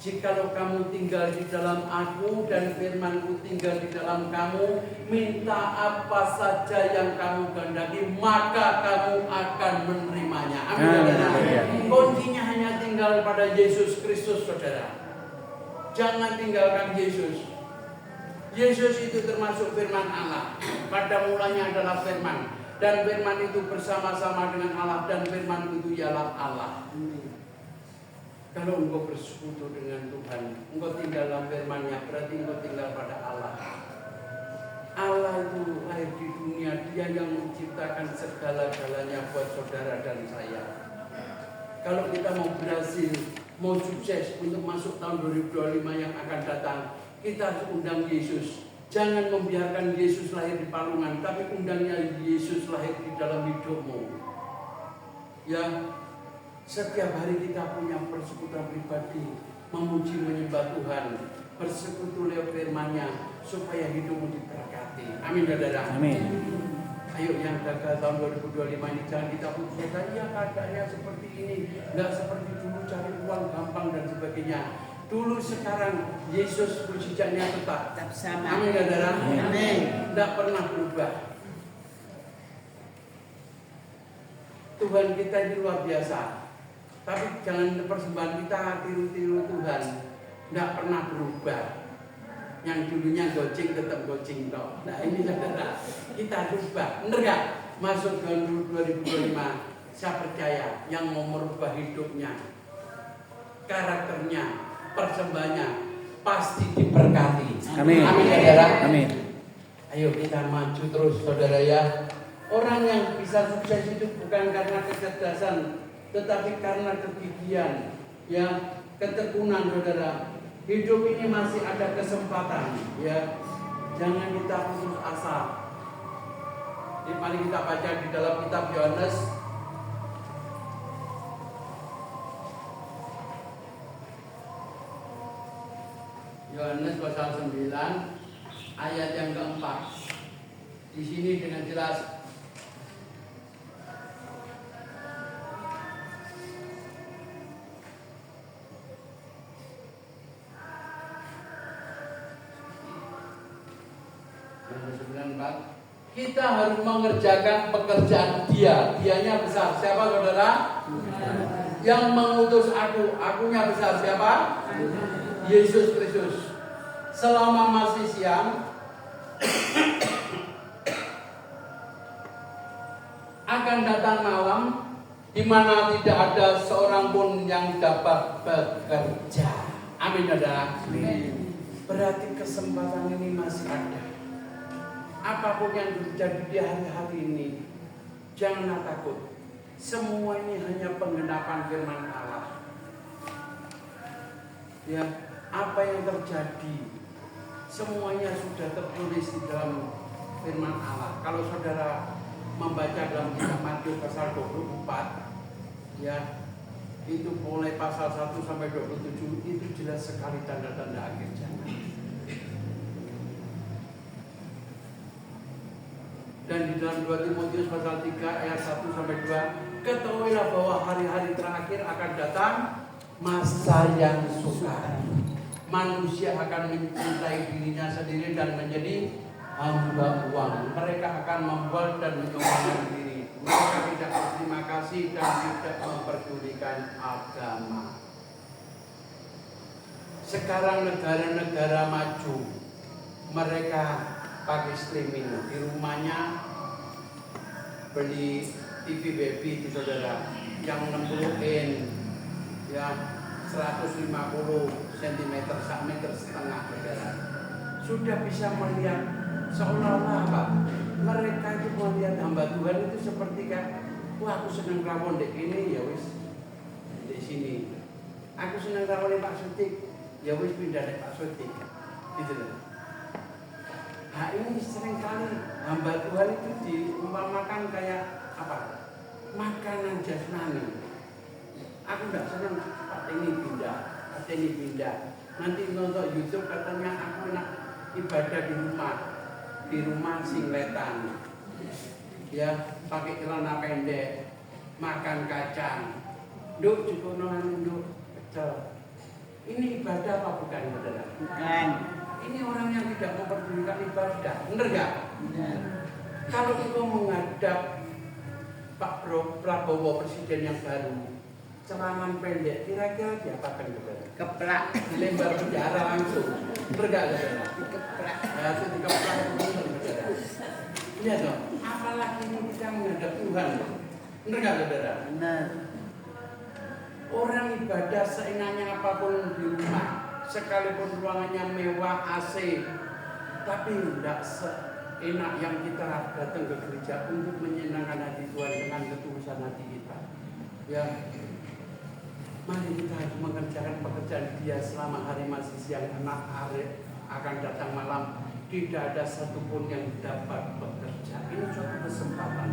[SPEAKER 4] Jikalau kamu tinggal di dalam aku dan firman-Ku tinggal di dalam kamu, minta apa saja yang kamu kehendaki, maka kamu akan menerimanya. Amin saudara. Kuncinya hanya tinggal pada Yesus Kristus saudara. Jangan tinggalkan Yesus. Yesus itu termasuk firman Allah. Pada mulanya adalah firman, dan firman itu bersama-sama dengan Allah, dan firman itu ialah Allah. Kalau engkau bersekutu dengan Tuhan, engkau tinggal dalam firman-Nya, berarti engkau tinggal pada Allah. Allah itu lahir di dunia, Dia yang menciptakan segala-galanya buat saudara dan saya. Kalau kita mau berhasil, mau sukses untuk masuk tahun 2025 yang akan datang, kita harus undang Yesus. Jangan membiarkan Yesus lahir di palungan, tapi undangnya Yesus lahir di dalam hidupmu. Ya, setiap hari kita punya persekutuan pribadi, memuji menyembah Tuhan, bersekutu lewat firman-Nya supaya hidupmu diberkati. Amin, saudara.
[SPEAKER 5] Amin.
[SPEAKER 4] Ayo yang gagal tahun 2025 ini jangan kita putus asa, ya keadaannya seperti ini, nggak seperti dulu cari uang gampang dan sebagainya. Dulu sekarang Yesus mujizatnya tetap
[SPEAKER 2] sama.
[SPEAKER 4] Amin, saudara.
[SPEAKER 2] Amin.
[SPEAKER 4] Tidak pernah berubah. Tuhan kita ini luar biasa. Tapi jangan persembahan kita tiru-tiru Tuhan. Tidak pernah berubah. Yang dulunya goceng tetap goceng toh. Nah ini saudara, kita berubah. Benar gak? Masuk tahun 2025, saya percaya yang mau merubah hidupnya, karakternya, persembahannya pasti diberkati.
[SPEAKER 5] Amin.
[SPEAKER 4] Amin, saudara.
[SPEAKER 5] Amin.
[SPEAKER 4] Ayo kita maju terus, saudara ya. Orang yang bisa sukses itu bukan karena kecerdasan, tetapi karena kegigihan, ya, ketekunan, saudara. Hidup ini masih ada kesempatan, ya. Jangan kita putus asa. Ini mari kita baca di dalam kitab Yohanes. Yohanes pasal 9 ayat yang keempat. Di sini dengan jelas kita harus mengerjakan pekerjaan Dia. Dianya besar. Siapa, saudara? Yang mengutus aku. Akunya besar. Siapa? Yesus Kristus. Selama masih siang akan datang malam di mana tidak ada seorang pun yang dapat bekerja. Amin, saudara. Berarti kesempatan ini masih ada. Apapun yang terjadi di hari-hari ini, janganlah takut. Semua ini hanya penggenapan firman Allah. Ya, apa yang terjadi, semuanya sudah tertulis di dalam firman Allah. Kalau saudara membaca dalam kitab Matius pasal 24, ya, itu mulai pasal 1 sampai 27, itu jelas sekali tanda-tanda akhir zaman. Dan di dalam 2 Timotius pasal 3 ayat 1 sampai 2, ketahuilah bahwa hari-hari terakhir akan datang masa yang sukar. Manusia akan mencintai dirinya sendiri dan menjadi hamba uang. Mereka akan membual dan menyombongkan diri. Mereka tidak berterima kasih dan tidak memperdulikan agama. Sekarang negara-negara maju, mereka pakai streaming di rumahnya, beli TV baby di saudara yang 60 in, ya 150 cm, 1,5 meter saudara. Sudah bisa melihat seolah-olah apa? Mereka itu melihat hamba Tuhan itu seperti kan, wah aku senang rawon dek ini, ya wis di sini. Aku senang rawon Pak Sutik, ya wis pindah dek Pak Sutik, gitu loh. Nah ini seringkali hamba Tuhan itu diumpamakan kayak apa? Makanan jasmani. Aku tidak senang Pak ini pindah, Pak ini pindah. Nanti nonton YouTube katanya aku enak ibadah di rumah singletan. Ya, pakai celana pendek, makan kacang. Nduk juga nonton nduk pecel. Ini ibadah apa bukan, saudara?
[SPEAKER 2] Bukan.
[SPEAKER 4] Ini orang yang tidak memperdulikan ibadah, benar gak? Benar. Kalau kita menghadap Pak Prabowo Presiden yang baru, celana pendek, kira-kira diapakan, saudara?
[SPEAKER 2] Keplak.
[SPEAKER 4] Dilempar penjara langsung, benar gak, saudara?
[SPEAKER 2] Keplak.
[SPEAKER 4] Nah, itu dikeplak itu benar, saudara. Iya dong. Apalagi ini kita menghadap Tuhan, benar gak, saudara?
[SPEAKER 2] Benar.
[SPEAKER 4] Orang ibadah seenaknya apapun di rumah, sekalipun ruangannya mewah AC, tapi tidak seenak yang kita datang ke gereja untuk menyenangkan hati Tuhan dengan ketulusan hati kita. Ya, mari kita harus mengerjakan pekerjaan Dia selama hari masih siang, anak hari akan datang malam, tidak ada satupun yang dapat bekerja. Ini suatu kesempatan.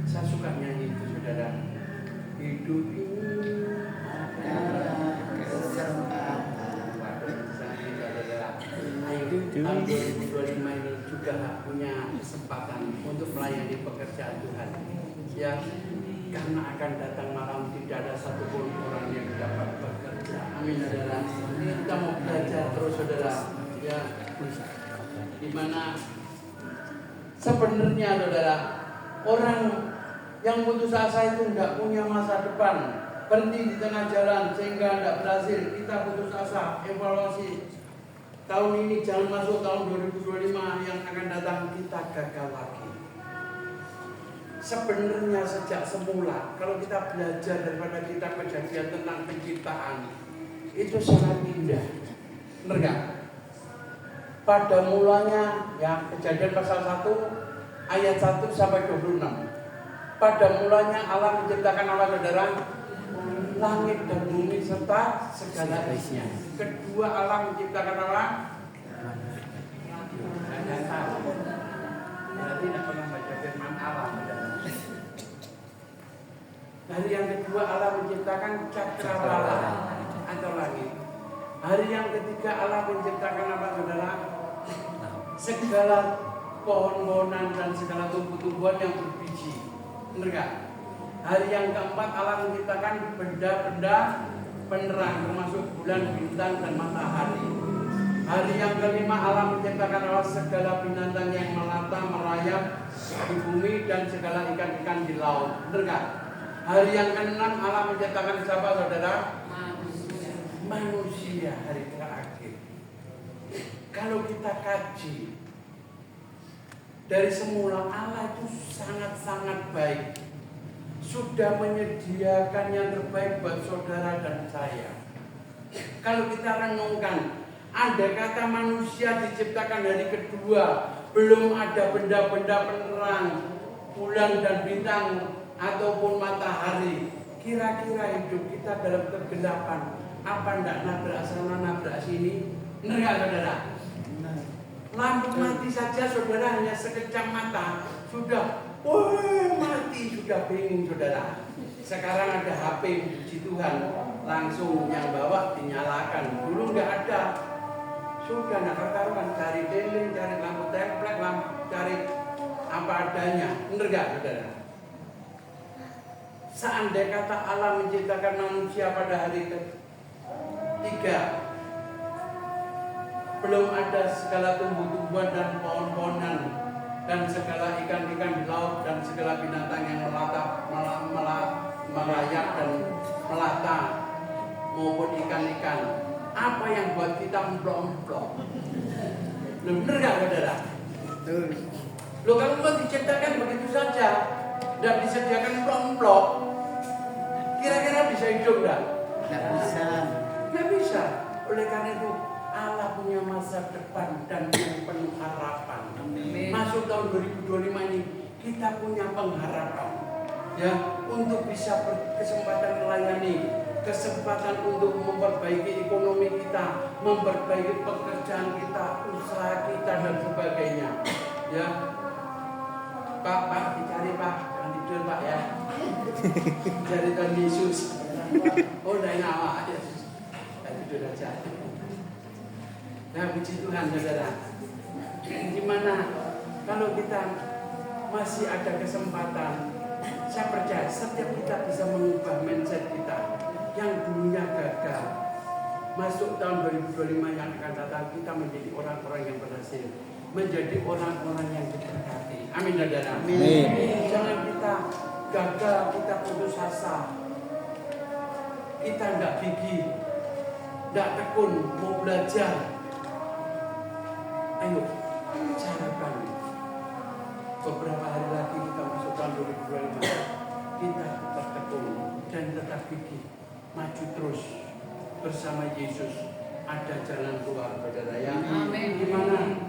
[SPEAKER 4] Saya suka nyanyi itu, saudara. Hidup ini adalah kesempatan. Tahun 2025 ini juga punya kesempatan untuk melayani pekerjaan Tuhan. Ya, karena akan datang malam tidak ada satupun orang yang dapat bekerja. Amin, saudara. Kita mau belajar terus, saudara. Ya, dimana sebenarnya, saudara, orang yang putus asa itu tidak punya masa depan, berhenti di tengah jalan sehingga tidak berhasil. Kita putus asa, evaluasi. Tahun ini jangan masuk tahun 2025 yang akan datang kita gagal lagi. Sebenarnya sejak semula, kalau kita belajar daripada kita kejadian tentang penciptaan, itu sangat indah. Benar gak? Pada mulanya, ya, Kejadian pasal 1 ayat 1 sampai 26. Pada mulanya Allah menciptakan apa, saudara? Langit dan bumi serta segala isinya. Kedua, Allah menciptakan apa? Tidak tahu. Berarti tidak pernah baca firman Allah, saudara. Hari yang kedua Allah menciptakan cakrawala atau langit. Hari yang ketiga Allah menciptakan apa, saudara? Segala pohon-pohonan dan segala tumbuh-tumbuhan yang berbiji. Benar gak? Hari yang keempat Allah menciptakan benda-benda penerang termasuk bulan, bintang, dan matahari. Hari yang kelima Allah menciptakan segala binatang yang melata, merayap di bumi dan segala ikan-ikan di laut. Benar gak? Hari yang keenam Allah menciptakan siapa, saudara? Manusia hari terakhir. Kalau kita kaji dari semula, Allah itu sangat-sangat baik. Sudah menyediakan yang terbaik buat saudara dan saya. Kalau kita renungkan, ada kata manusia diciptakan hari kedua, belum ada benda-benda penerang, bulan dan bintang ataupun matahari. Kira-kira hidup kita dalam kegelapan, apa ndak nabrak sana nabrak sini? Benar nggak, saudara? Lampu mati saja, saudara, hanya sekejap mata sudah mati, sudah bingung, saudara. Sekarang ada HP, puji Tuhan, langsung yang bawa dinyalakan. Dulu nggak ada, sudah nggak karuan, cari lilin, cari lampu templek, cari apa adanya. Bener nggak, saudara? Seandainya kata Allah menciptakan manusia pada hari ketiga, belum ada segala tumbuh-tumbuhan dan pohon-pohonan dan segala ikan-ikan di laut dan segala binatang yang merayap dan melata maupun ikan-ikan. Apa yang buat kita memplok-memplok? Benar nggak, saudara? Loh, kalau nggak diciptakan begitu saja, tidak disediakan memplok-memplok, kira-kira bisa hidup nggak? Nggak bisa. Nggak bisa. Oleh karena itu Allah punya masa depan dan yang penuh harapan. Masuk tahun 2025 ini kita punya pengharapan, ya, untuk bisa berkesempatan melayani, kesempatan untuk memperbaiki ekonomi kita, memperbaiki pekerjaan kita, usaha kita dan sebagainya. Ya, Pak, dicari Pak, jangan tidur Pak ya. Cari Tuhan Yesus. Oh, udah nama Yesus. Tidur aja. Nah, puji Tuhan, saudara. Gimana kalau kita masih ada kesempatan? Saya percaya setiap kita bisa mengubah mindset kita yang dulunya gagal. Masuk tahun 2025 yang akan datang, kita menjadi orang-orang yang berhasil, menjadi orang-orang yang diberkati. Amin, saudara. Amin. Jangan kita gagal, kita putus asa, kita tidak gigih, tidak tekun, mau belajar. Ayo, carakan. Beberapa hari lagi kita masuk tahun 2025. Kita tetap tekun dan tetap gigih, maju terus bersama Yesus. Ada jalan keluar, saudara ya. Amin. Gimana?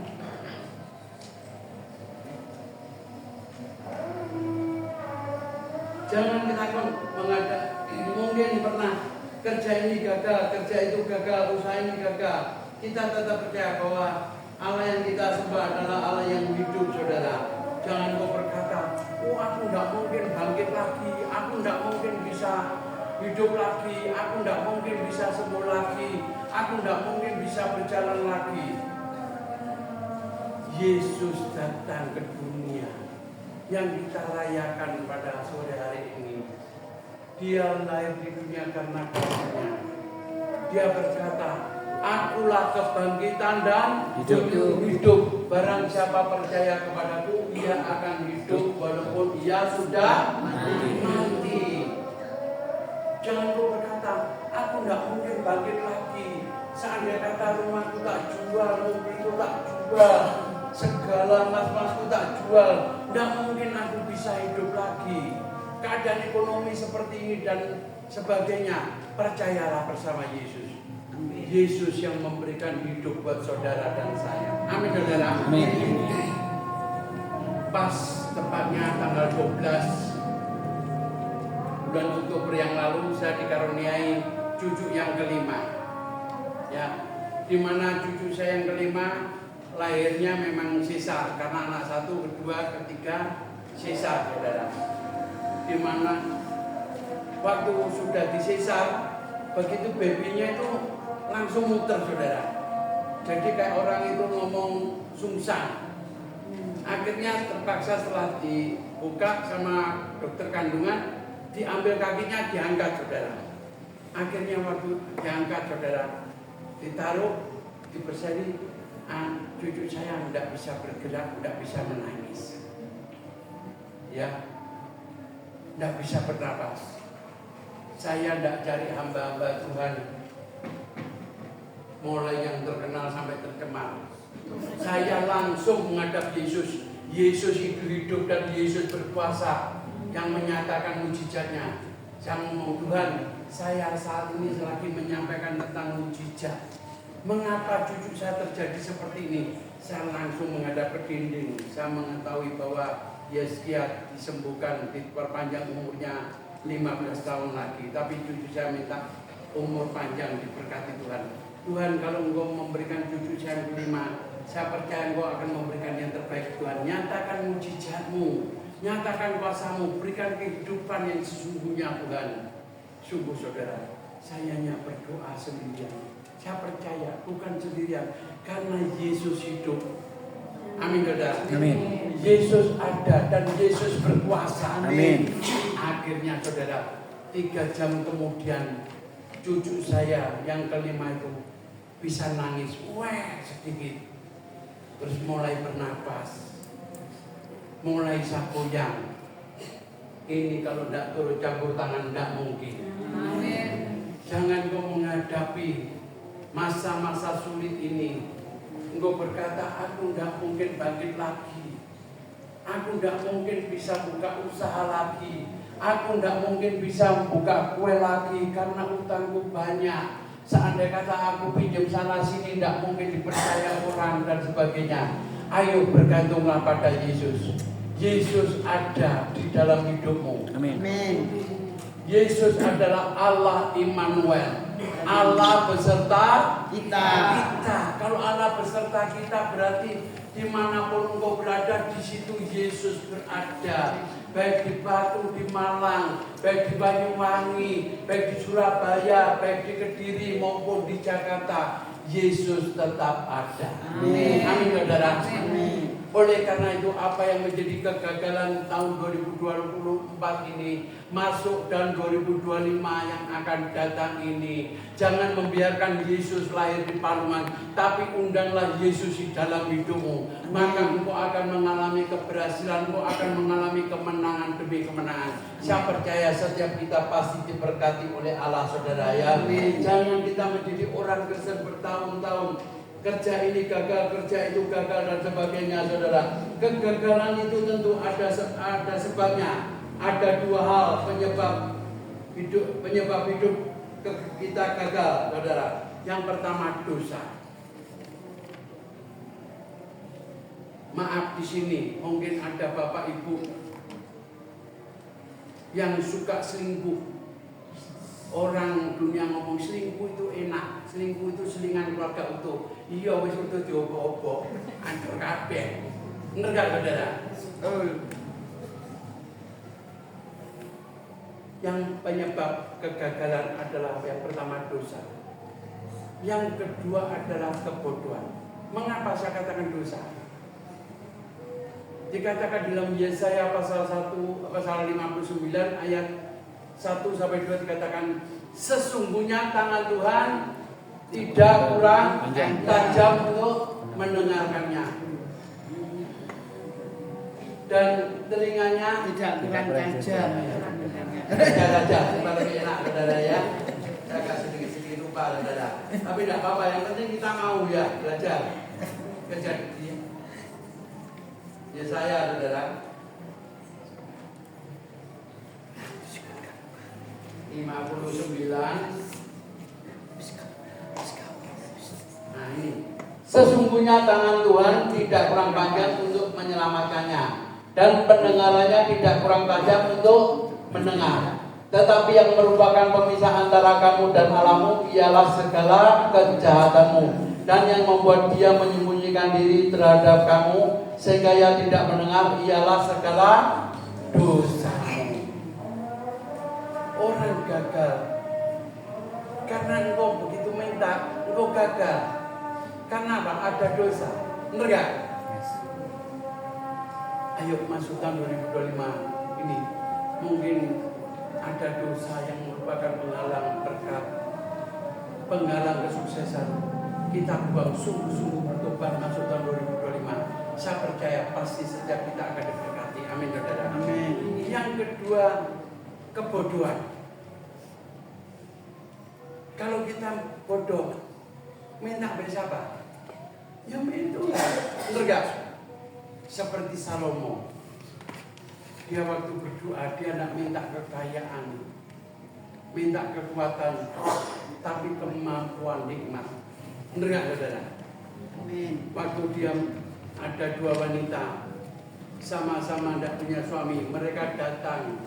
[SPEAKER 4] Jangan kita mengada. Mungkin pernah kerja ini gagal, kerja itu gagal, usaha ini gagal. Kita tetap percaya bahwa Allah yang kita sembah adalah Allah yang hidup, saudara. Jangan kau berkata, oh aku tidak mungkin bangkit lagi, aku tidak mungkin bisa hidup lagi, aku tidak mungkin bisa sembuh lagi, aku tidak mungkin bisa berjalan lagi. Yesus datang ke dunia yang kita rayakan pada sore hari ini. Dia lahir di dunia karena kasih-Nya. Dia berkata, akulah kebangkitan dan hidup. Barang siapa percaya kepadaku, ia akan hidup walaupun ia sudah mati. Jangan kau berkata, aku tidak mungkin bangkit lagi. Seandainya kata rumahku tak jual, mobilku tak jual, segala mas-masku tak jual, tidak mungkin aku bisa hidup lagi. Keadaan ekonomi seperti ini dan sebagainya. Percayalah bersama Yesus. Yesus yang memberikan hidup buat saudara dan saya. Amin, saudara.
[SPEAKER 3] Amin.
[SPEAKER 4] Pas tepatnya tanggal 12 bulan Oktober yang lalu saya dikaruniai cucu yang kelima. Ya, di mana cucu saya yang kelima lahirnya memang sesar karena anak satu, kedua, ketiga sesar, saudara. Di mana waktu sudah disesar, begitu babynya itu langsung muter, saudara. Jadi kayak orang itu ngomong sungsang. Akhirnya terpaksa setelah dibuka sama dokter kandungan, diambil kakinya, diangkat, saudara. Akhirnya waktu diangkat, saudara, ditaruh, diperseni, cucu saya tidak bisa bergerak, tidak bisa menangis, ya, tidak bisa bernapas. Saya tidak cari hamba-hamba Tuhan, mulai yang terkenal sampai tercemar. Saya langsung menghadap Yesus. Yesus itu hidup dan Yesus berkuasa yang menyatakan mujizatnya. Saya ngomong, Tuhan, saya saat ini lagi menyampaikan tentang mujizat. Mengapa cucu saya terjadi seperti ini? Saya langsung menghadap ke dinding. Saya mengetahui bahwa Yeskia disembuhkan, diperpanjang umurnya 15 tahun lagi. Tapi cucu saya minta umur panjang, diberkati Tuhan. Tuhan, kalau Engkau memberikan cucu saya yang kelima, saya percaya Engkau akan memberikan yang terbaik. Tuhan, nyatakan mujizat-Mu, nyatakan kuasa-Mu, berikan kehidupan yang sesungguhnya, Tuhan. Sungguh, saudara, saya hanya berdoa sendirian. Saya percaya bukan sendirian, karena Yesus hidup. Amin, saudara.
[SPEAKER 3] Amin.
[SPEAKER 4] Yesus ada dan Yesus berkuasa.
[SPEAKER 3] Amin.
[SPEAKER 4] Akhirnya, saudara, 3 jam kemudian cucu saya yang kelima itu bisa nangis, sedikit, terus mulai bernapas, mulai sakoyang. Ini kalau tidak turut campur tangan tidak mungkin.
[SPEAKER 1] Amin.
[SPEAKER 4] Jangan kau menghadapi masa-masa sulit ini, engkau berkata, aku tidak mungkin bangkit lagi, aku tidak mungkin bisa buka usaha lagi, aku tidak mungkin bisa buka kue lagi karena utangku banyak. Seandainya kata aku pinjam sana sini tidak mungkin dipercaya orang dan sebagainya. Ayo bergantunglah pada Yesus. Yesus ada di dalam hidupmu.
[SPEAKER 3] Amin.
[SPEAKER 4] Yesus adalah Allah Immanuel. Allah beserta kita. Kalau Allah beserta kita berarti dimanapun engkau berada, di situ Yesus berada. Baik di Batu, di Malang, baik di Banyuwangi, baik di Surabaya, baik di Kediri maupun di Jakarta, Yesus tetap ada.
[SPEAKER 1] Amin.
[SPEAKER 4] Amin, saudara.
[SPEAKER 1] Amin.
[SPEAKER 4] Oleh karena itu, apa yang menjadi kegagalan tahun 2024 ini masuk dan 2025 yang akan datang ini, jangan membiarkan Yesus lahir di palungan, tapi undanglah Yesus di dalam hidupmu. Maka engkau akan mengalami keberhasilan, engkau akan mengalami kemenangan demi kemenangan. Saya percaya setiap kita pasti diberkati oleh Allah, saudara, ya. Jangan kita menjadi orang Kristen bertahun-tahun, kerja ini gagal, kerja itu gagal dan sebagainya, saudara. Kegagalan itu tentu ada sebabnya. Ada 2 hal penyebab hidup kita gagal, saudara. Yang pertama, dosa. Maaf, di sini mungkin ada bapak ibu yang suka selingkuh. Orang dunia ngomong selingkuh itu enak, selingkuh itu selingan keluarga utuh. Iya wis utuh diopo-opo, hancur kabeh. Bener gak saudara? Yang penyebab kegagalan adalah yang pertama dosa. Yang kedua adalah kebodohan. Mengapa saya katakan dosa? Dikatakan dalam Yesaya pasal 59 ayat 1 sampai 2 dikatakan, sesungguhnya tangan Tuhan tidak kurang tajam untuk mendengarkannya, dan telinganya
[SPEAKER 2] Tidak kurang tajam.
[SPEAKER 4] Raja, lebih enak saudara ya. Saya kasih sedikit lupa saudara. Tapi tidak apa-apa, yang penting kita mau ya belajar. Kejar dia. Yesaya saudara 59. Nah ini, sesungguhnya tangan Tuhan tidak kurang panjang untuk menyelamatkannya, dan pendengarannya tidak kurang tajam untuk mendengar. Tetapi yang merupakan pemisah antara kamu dan Allahmu ialah segala kejahatanmu, dan yang membuat dia menyembunyikan diri terhadap kamu sehingga ia tidak mendengar ialah segala dosamu. Orang gagal karena engkau begitu minta, engkau gagal. Karena apa? Ada dosa. Benar gak? Ayo masuk tahun 2025 ini, mungkin ada dosa yang merupakan penghalang berkat, penghalang kesuksesan. Kita buang, sungguh-sungguh bertobat masuk tahun 2025. Saya percaya pasti setiap kita akan diberkati. Amin saudara.
[SPEAKER 2] Amin.
[SPEAKER 4] Yang kedua, kebodohan. Kalau kita bodoh, minta dari siapa? Ya minta Tuhan. Benar gak? Seperti Salomo, dia waktu berdoa dia tidak minta kekayaan, minta kekuatan, tapi kemampuan nikmat. Benar gak saudara?
[SPEAKER 2] Amin.
[SPEAKER 4] Waktu dia ada dua wanita sama-sama tidak punya suami, mereka datang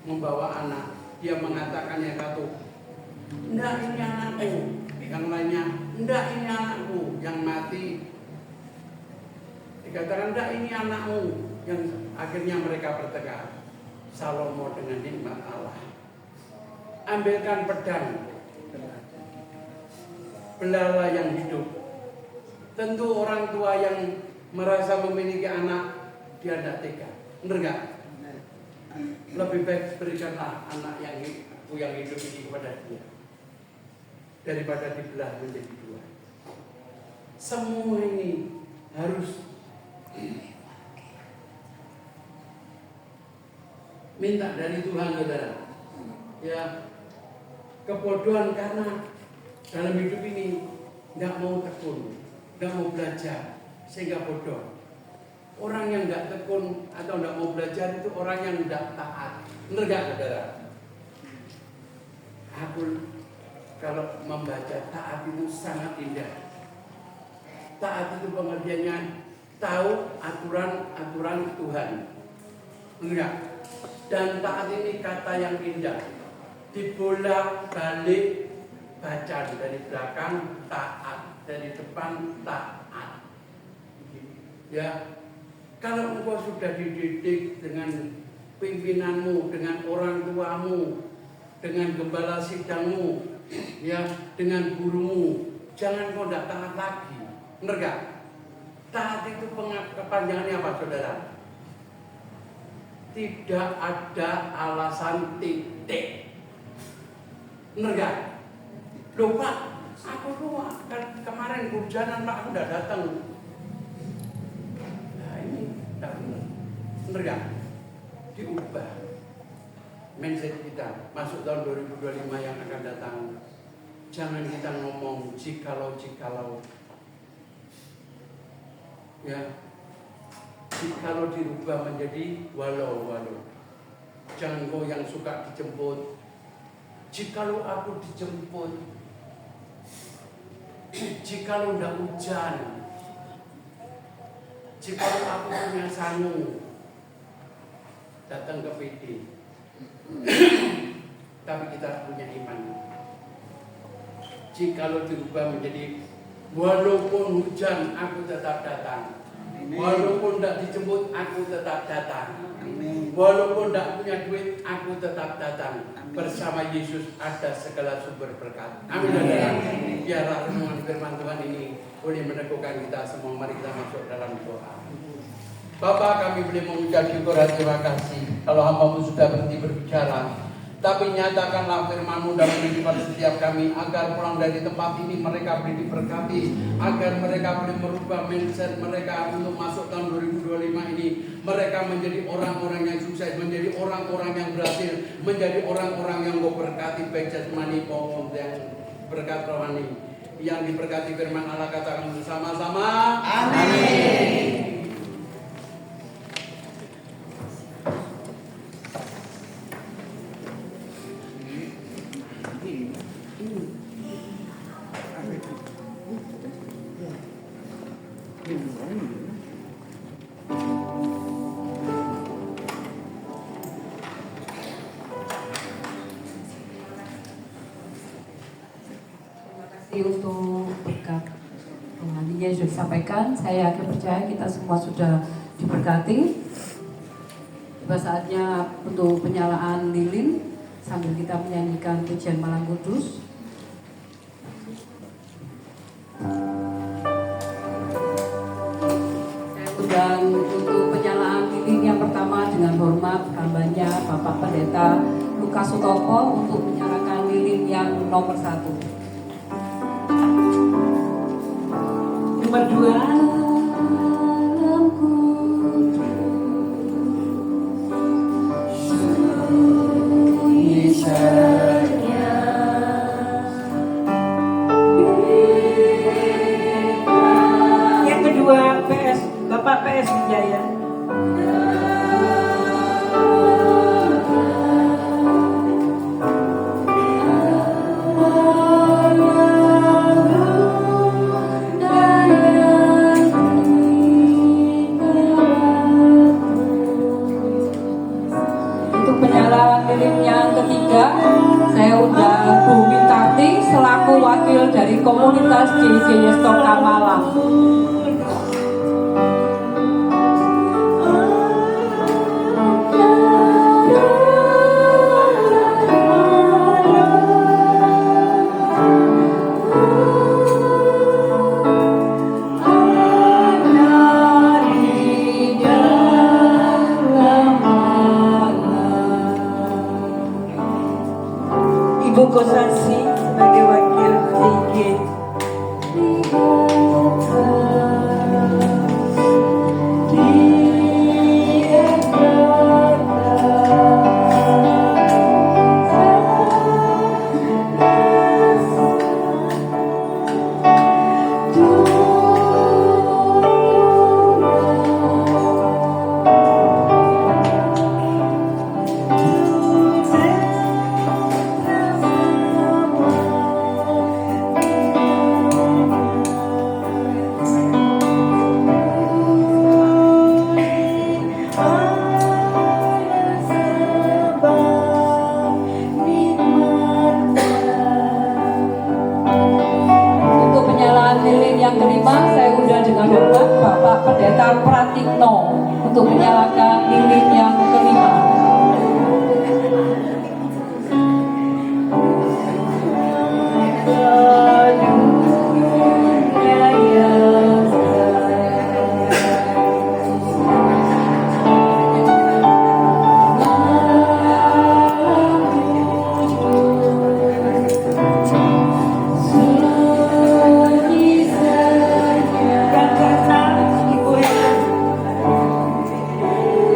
[SPEAKER 4] membawa anak. Dia mengatakan yang satu, "Ndak, ini anakku." Yang lainnya, "Ndak, ini anakku." Yang mati dikatakan, "Ndak, ini anakmu." Yang akhirnya mereka bertengkar. Salomo dengan nikmat Allah, ambilkan pedang, belala yang hidup. Tentu orang tua yang merasa memiliki anak, dia tidak tega. Benar gak? Lebih baik berikanlah anak yang hidup ini kepada dia daripada dibelah menjadi dua. Semua ini harus minta dari Tuhan saudara. Ya, kebodohan karena dalam hidup ini tidak mau tekun, tidak mau belajar, sehingga bodoh. Orang yang tidak tekun atau tidak mau belajar itu orang yang tidak taat. Benar gak saudara? Aku kalau membaca taat itu sangat indah. Taat itu pengertiannya tahu aturan-aturan Tuhan. Benar gak? Dan taat ini kata yang indah. Dibolak-balik baca dari belakang taat, dari depan taat. Ya. Kalau engkau sudah dididik dengan pimpinanmu, dengan orang tuamu, dengan gembala sidangmu, ya, dengan gurumu, jangan kau tidak taat lagi. Benar gak? Taat itu kepanjangannya apa saudara? Tidak ada alasan titik. Benar gak? Loh Pak, aku tuh kemarin hujanan Pak, aku udah datang. Tidak benar. Benar gak? Diubah mindset kita masuk tahun 2025 yang akan datang. Jangan kita ngomong jikalau ya, jikalau dirubah menjadi walau. Jangan kau yang suka dijemput. Jikalau aku dijemput, jikalau tidak hujan, jikalau aku punya sangu, datang ke PD. tapi kita punya iman. Jikalau dirubah menjadi walaupun hujan aku tetap datang, walaupun tidak dijemput aku tetap datang, walaupun tidak punya duit aku tetap datang. Bersama Yesus ada segala sumber berkat. Amin. Biarlah renungan firman Tuhan ini boleh meneguhkan kita semua. Mari kita masuk dalam doa. Bapa, kami boleh mengucap syukur dan terima kasih kalau hamba-Mu sudah berhenti berbicara. Tapi nyatakanlah firman-Mu dalam kehidupan setiap kami, agar pulang dari tempat ini mereka boleh diberkati, agar mereka boleh merubah mindset mereka untuk masuk tahun 2025 ini. Mereka menjadi orang-orang yang sukses, menjadi orang-orang yang berhasil, menjadi orang-orang yang Kau berkati baik jasmani maupun yang berkat rohani. Yang diberkati firman Allah, katakan bersama-sama. Amin.
[SPEAKER 1] Untuk berkat rohaninya yang sudah disampaikan, saya yakin percaya kita semua sudah diberkati. Tiba saatnya untuk penyalaan lilin sambil kita menyanyikan pujian Malam Kudus. Saya undang untuk penyalaan lilin yang pertama dengan hormat hambanya Bapak Pendeta Lukas Sutopo untuk menyalakan lilin yang nomor 1.
[SPEAKER 2] Nomor 2. Yang kedua Bapak PS Wijaya.
[SPEAKER 1] Selaku wakil dari komunitas JJ Stoka Malang.
[SPEAKER 2] Ibu Kosasi sebagai wakil DIG.
[SPEAKER 1] Yang kelima, saya undang dengan hormat Bapak Pendeta Pratikno untuk menyalakan lilin yang kelima.
[SPEAKER 2] Ibu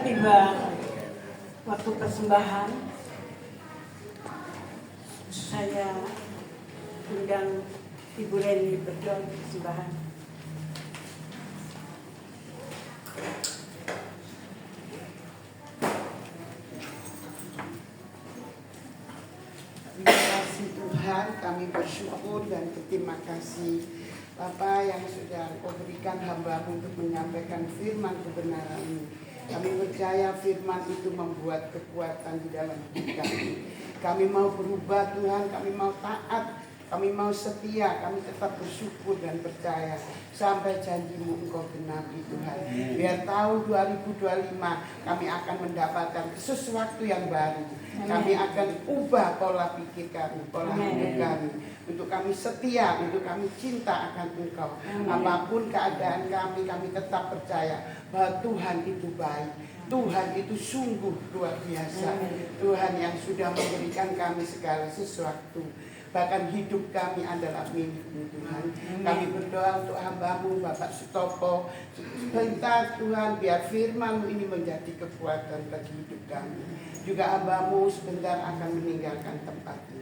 [SPEAKER 2] tiba waktu persembahan, saya undang Ibu Reni berdoa di persembahan.
[SPEAKER 5] Terima kasih Tuhan, kami bersyukur dan berterima kasih Bapa yang sudah Kau berikan hamba-Mu untuk menyampaikan firman kebenaran-Mu. Kami percaya firman itu membuat kekuatan di dalam hidup kami. Kami mau berubah Tuhan, kami mau taat, kami mau setia, kami tetap bersyukur dan percaya sampai janji-Mu Engkau genapi Tuhan. Biar tahun 2025 kami akan mendapatkan sesuatu yang baru. Kami akan ubah pola pikir kami, pola hidup kami. Untuk kami setia, untuk kami cinta akan Engkau. Apapun keadaan kami tetap percaya bahwa Tuhan itu baik. Tuhan itu sungguh luar biasa. Tuhan yang sudah memberikan kami segala sesuatu. Bahkan hidup kami adalah milik-Mu Tuhan. Kami berdoa untuk hamba-Mu Bapak Sutopo. Sebentar Tuhan, biar firman-Mu ini menjadi kekuatan bagi hidup kami. Juga hamba-Mu sebentar akan meninggalkan tempat ini.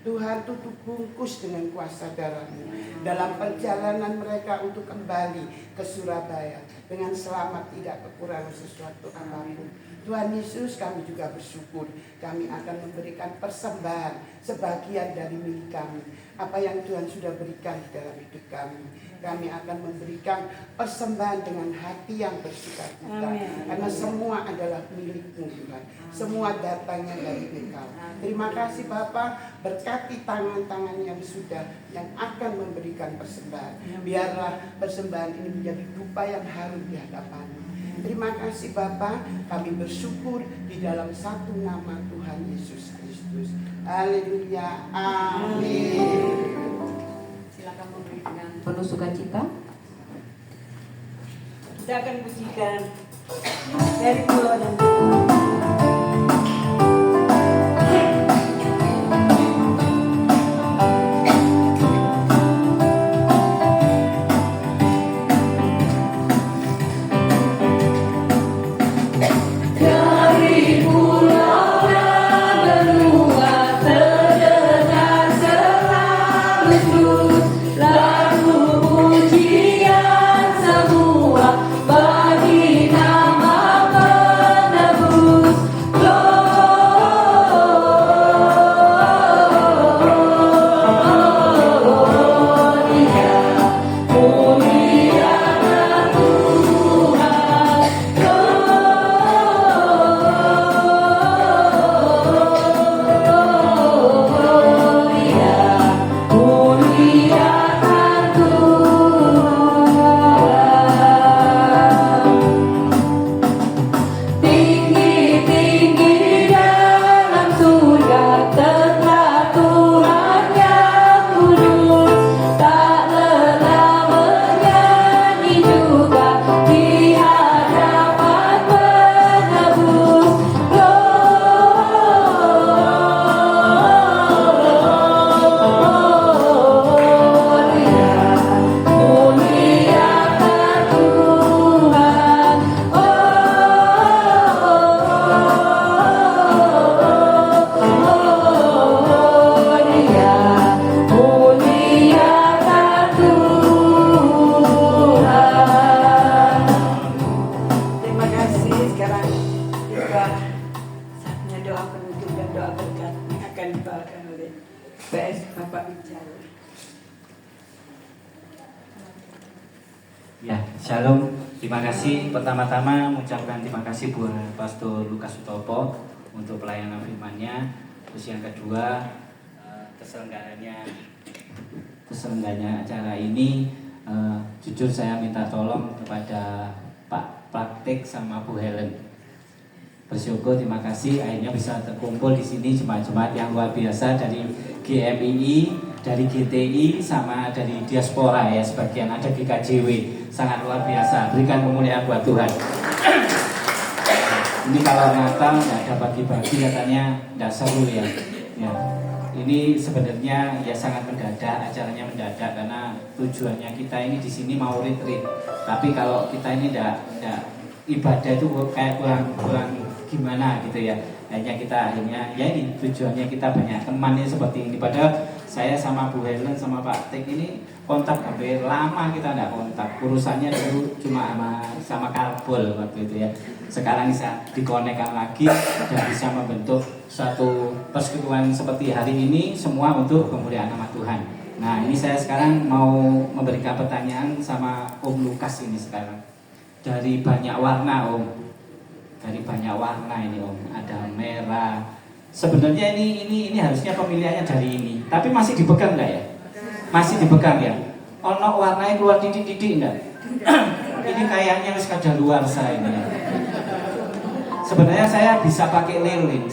[SPEAKER 5] Tuhan, tutup bungkus dengan kuasa darah-Mu dalam perjalanan mereka untuk kembali ke Surabaya dengan selamat, tidak kekurangan sesuatu apapun. Tuhan Yesus, kami juga bersyukur kami akan memberikan persembahan sebagian dari milik kami. Apa yang Tuhan sudah berikan di dalam hidup kami, kami akan memberikan persembahan dengan hati yang bersukacita. Karena semua adalah milik-Mu Tuhan. Semua datangnya dari Engkau. Terima kasih Bapa, berkati tangan-tangan yang akan memberikan persembahan. Biarlah persembahan ini menjadi dupa yang harum di hadapan-Mu. Terima kasih Bapa, kami bersyukur di dalam satu nama Tuhan Yesus Kristus. Haleluya, amin.
[SPEAKER 1] Silakan memberi dengan penuh sukacita.
[SPEAKER 2] Kita akan pujikan dari Pulau dan Pulau.
[SPEAKER 1] Bagi nama penebus
[SPEAKER 2] PS Bapak Wijaya.
[SPEAKER 6] Ya, shalom. Terima kasih. Pertama-tama mengucapkan terima kasih buat Pastor Lukas Sutopo untuk pelayanan firman-Nya. Terus yang kedua, terselenggaranya acara ini, jujur saya minta tolong kepada Pak Praktik sama Bu Helen. Bersyukur, terima kasih akhirnya bisa terkumpul di sini jemaat-jemaat yang luar biasa dari GMII, dari GTI, sama dari diaspora ya, sebagian ada di KJW, sangat luar biasa. Berikan kemuliaan buat Tuhan. Ini kalau Natal nggak ada bagi-bagi katanya nggak seru ya. Ya, ini sebenarnya ya sangat mendadak, acaranya mendadak karena tujuannya kita ini di sini mau retreat. Tapi kalau kita ini nggak ibadah itu kayak kurang gimana gitu ya. Akhirnya ya ini tujuannya kita banyak temannya seperti ini. Padahal saya sama Bu Helen sama Pak Tek ini kontak hampir lama kita tidak kontak. Urusannya dulu cuma sama Karbol waktu itu ya. Sekarang bisa dikonekkan lagi dan bisa membentuk suatu persekutuan seperti hari ini semua untuk kemuliaan nama Tuhan. Nah ini saya sekarang mau memberikan pertanyaan sama Om Lukas ini sekarang. Dari banyak warna Om. Dari banyak warna ini Om, ada merah. Sebenarnya ini harusnya pemilihannya dari ini, tapi masih dipegang enggak ya? Masih dipegang ya. Ono warnanya keluar titik-titik enggak? Ini kayaknya wis kadaluarsa ini. Sebenarnya saya bisa pakai lilin.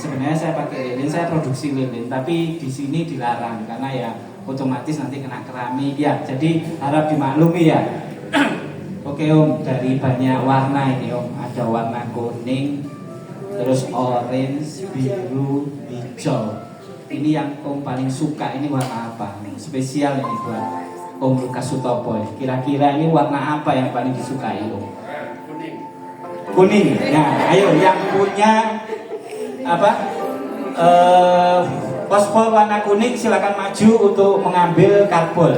[SPEAKER 6] Saya produksi lilin, tapi di sini dilarang karena ya otomatis nanti kena keramik ya. Jadi harap dimaklumi ya. Oke Om, dari banyak warna ini Om, ada warna kuning, terus orange, biru, hijau. Ini yang Om paling suka, ini warna apa? Spesial ini buat Om Lukas Sutopo. Kira-kira ini warna apa yang paling disukai Om? Kuning. Nah, ayo yang punya apa? Paspor warna kuning silakan maju untuk mengambil karbol.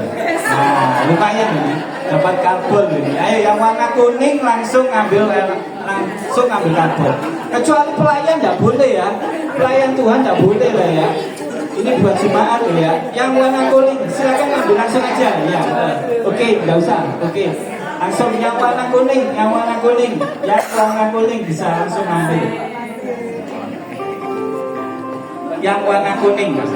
[SPEAKER 6] Nah, lumayan ini dapat karbol ini. Ayo yang warna kuning langsung ambil karbol. Kecuali pelayan tidak boleh ya. Pelayan Tuhan tidak boleh lah ya. Ini buat jemaat ya. Yang warna kuning silakan ambil langsung aja ya. Oke, nggak usah. Oke. Langsung yang warna kuning bisa langsung ambil. Yang warna kuning Mas.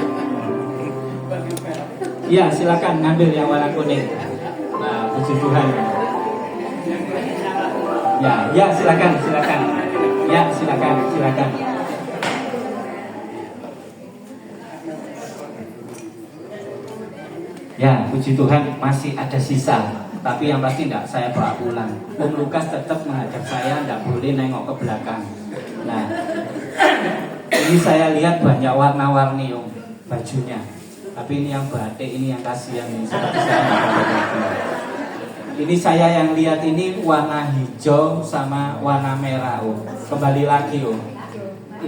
[SPEAKER 6] Ya silakan ngambil yang warna kuning. Nah, puji Tuhan. Ya silakan. Ya silakan. Ya puji Tuhan masih ada sisa. Tapi yang pasti tidak saya bawa pulang. Om Lukas tetap menghadap saya, tidak boleh nengok ke belakang. Nah, ini saya lihat banyak warna-warni Om bajunya. Tapi ini yang batik, ini yang kasihan ini seperti saya Ini saya yang lihat ini warna hijau sama warna merah Om. Kembali lagi Om.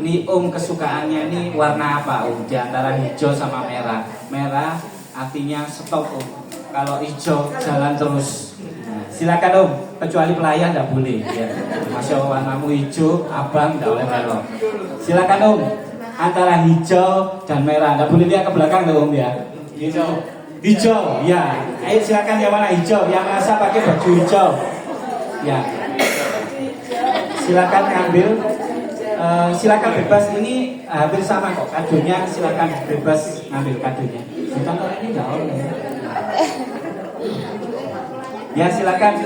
[SPEAKER 6] Ini Om kesukaannya ini warna apa Om? Di antara hijau sama merah. Merah artinya stop Om. Kalau hijau jalan terus. Nah, silakan Om, kecuali pelayan tidak boleh ya. Masya Allah warnamu hijau, abang tidak boleh melok. Silakan Om, antara hijau dan merah. Tidak boleh lihat ke belakang loh Om ya. Hijau, ya. Ayo silakan yang mana hijau, yang merasa pakai baju hijau. Ya. Silakan ambil. Silakan bebas, ini hampir sama kok kadonya. Silakan bebas ngambil kadonya. Bukan orang ini jauh ya. Ya silakan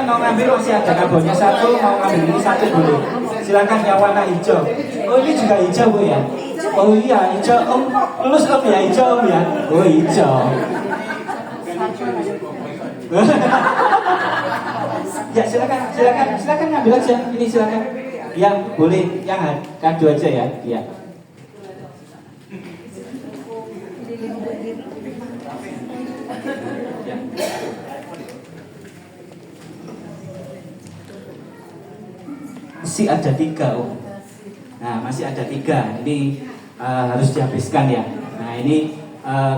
[SPEAKER 6] mau ngambil masih ada kabelnya satu, mau ngambil ini satu boleh. Silakan yang warna hijau. Oh ini juga hijau Bu ya. Oh iya hijau Om, lulus Om ya hijau Om ya. Oh hijau. Ya silakan ngambil aja. Ini silakan. Ya boleh yang kado aja ya. Ya. Masih ada 3 Om. Nah masih ada 3. Ini harus dihabiskan ya. Nah ini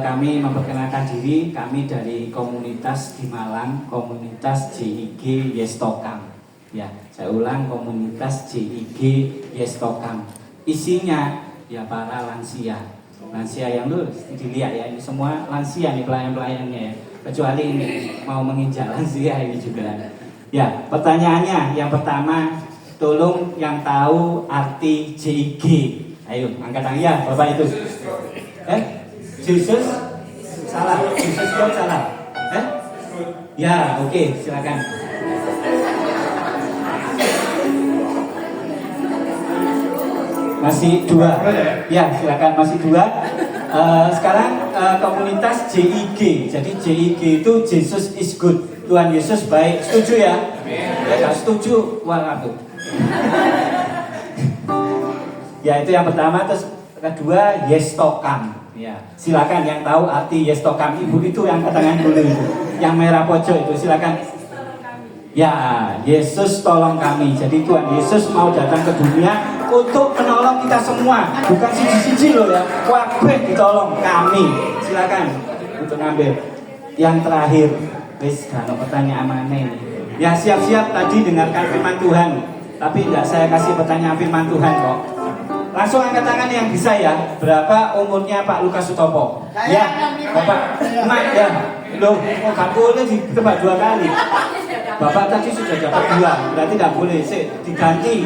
[SPEAKER 6] kami memperkenalkan diri. Kami dari komunitas di Malang, komunitas JIG Yestokam. Ya, saya ulang, komunitas JIG Yestokam. Isinya ya para lansia yang lulus dilihat ya, ini semua lansia nih pelayan-pelayannya ya. Kecuali ini mau menginjak lansia ini juga. Ya, pertanyaannya yang pertama, tolong yang tahu arti JIG. Ayo, angkat tangan ya, Bapak itu. Jesus? Salah. Jesus God salah. Ya, oke, silakan. Masih 2. Ya, silakan masih 2. Sekarang komunitas JIG. Jadi JIG itu Jesus is good. Tuhan Yesus baik. Setuju ya? Ya, nggak setuju aku. Ya, itu yang pertama. Terus kedua, Yestokam. Ya, silakan yang tahu arti Yestokam. Ibu itu yang tangan dulu itu. Yang merah pojok itu silakan. Ya, Yesus tolong kami. Jadi Tuhan Yesus mau datang ke dunia untuk menolong kita semua. Bukan siji-siji loh ya. Kabeh ditolong kami. Silakan untuk ngambil. Yang terakhir, wis kalau pertanyaan mana ini? Ya siap-siap tadi dengarkan firman Tuhan. Tapi enggak saya kasih pertanyaan firman Tuhan kok. Langsung angkat tangan yang bisa ya. Berapa umurnya Pak Lukas Sutopo? Ya, Bapak. Mak ya. Loh, gak boleh ditebak 2 kali. Bapak tadi sudah dapat 2, berarti tidak boleh. Diganti.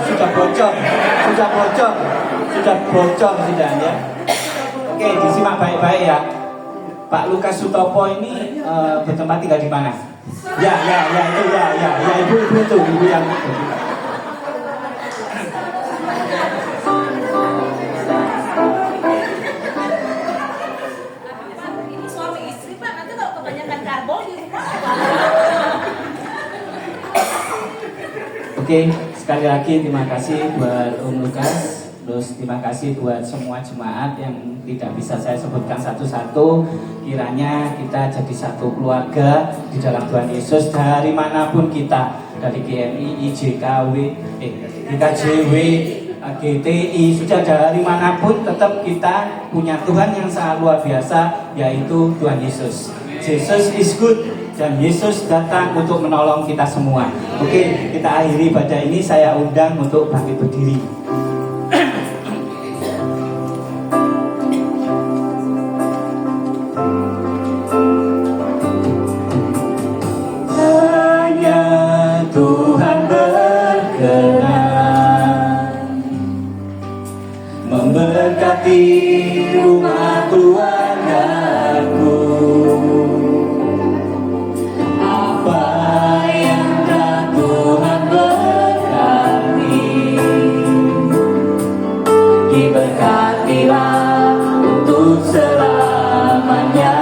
[SPEAKER 6] Sudah bocor sudah ya. Oke, disimak baik-baik ya. Pak Lukas Sutopo ini bertempat tinggal di mana? Ya, ibu itu, ibu yang itu.
[SPEAKER 7] Ini suami istri Pak, nanti kalau kebanyakan karbol di rumah.
[SPEAKER 6] Oke, sekali lagi terima kasih buat Om Lukas. Terus terima kasih buat semua jemaat yang tidak bisa saya sebutkan satu-satu. Kiranya kita jadi satu keluarga di dalam Tuhan Yesus dari manapun kita, dari GMI, IJKW, IKJW, GTI, sudah dari manapun tetap kita punya Tuhan yang sangat luar biasa, yaitu Tuhan Yesus. Jesus is good dan Yesus datang untuk menolong kita semua. Oke, kita akhiri ibadah ini, saya undang untuk bangkit berdiri. Hanya Tuhan berkenan memberkati rumah keluargaku. Apa yang telah Tuhan berkati, diberkatilah untuk selamanya.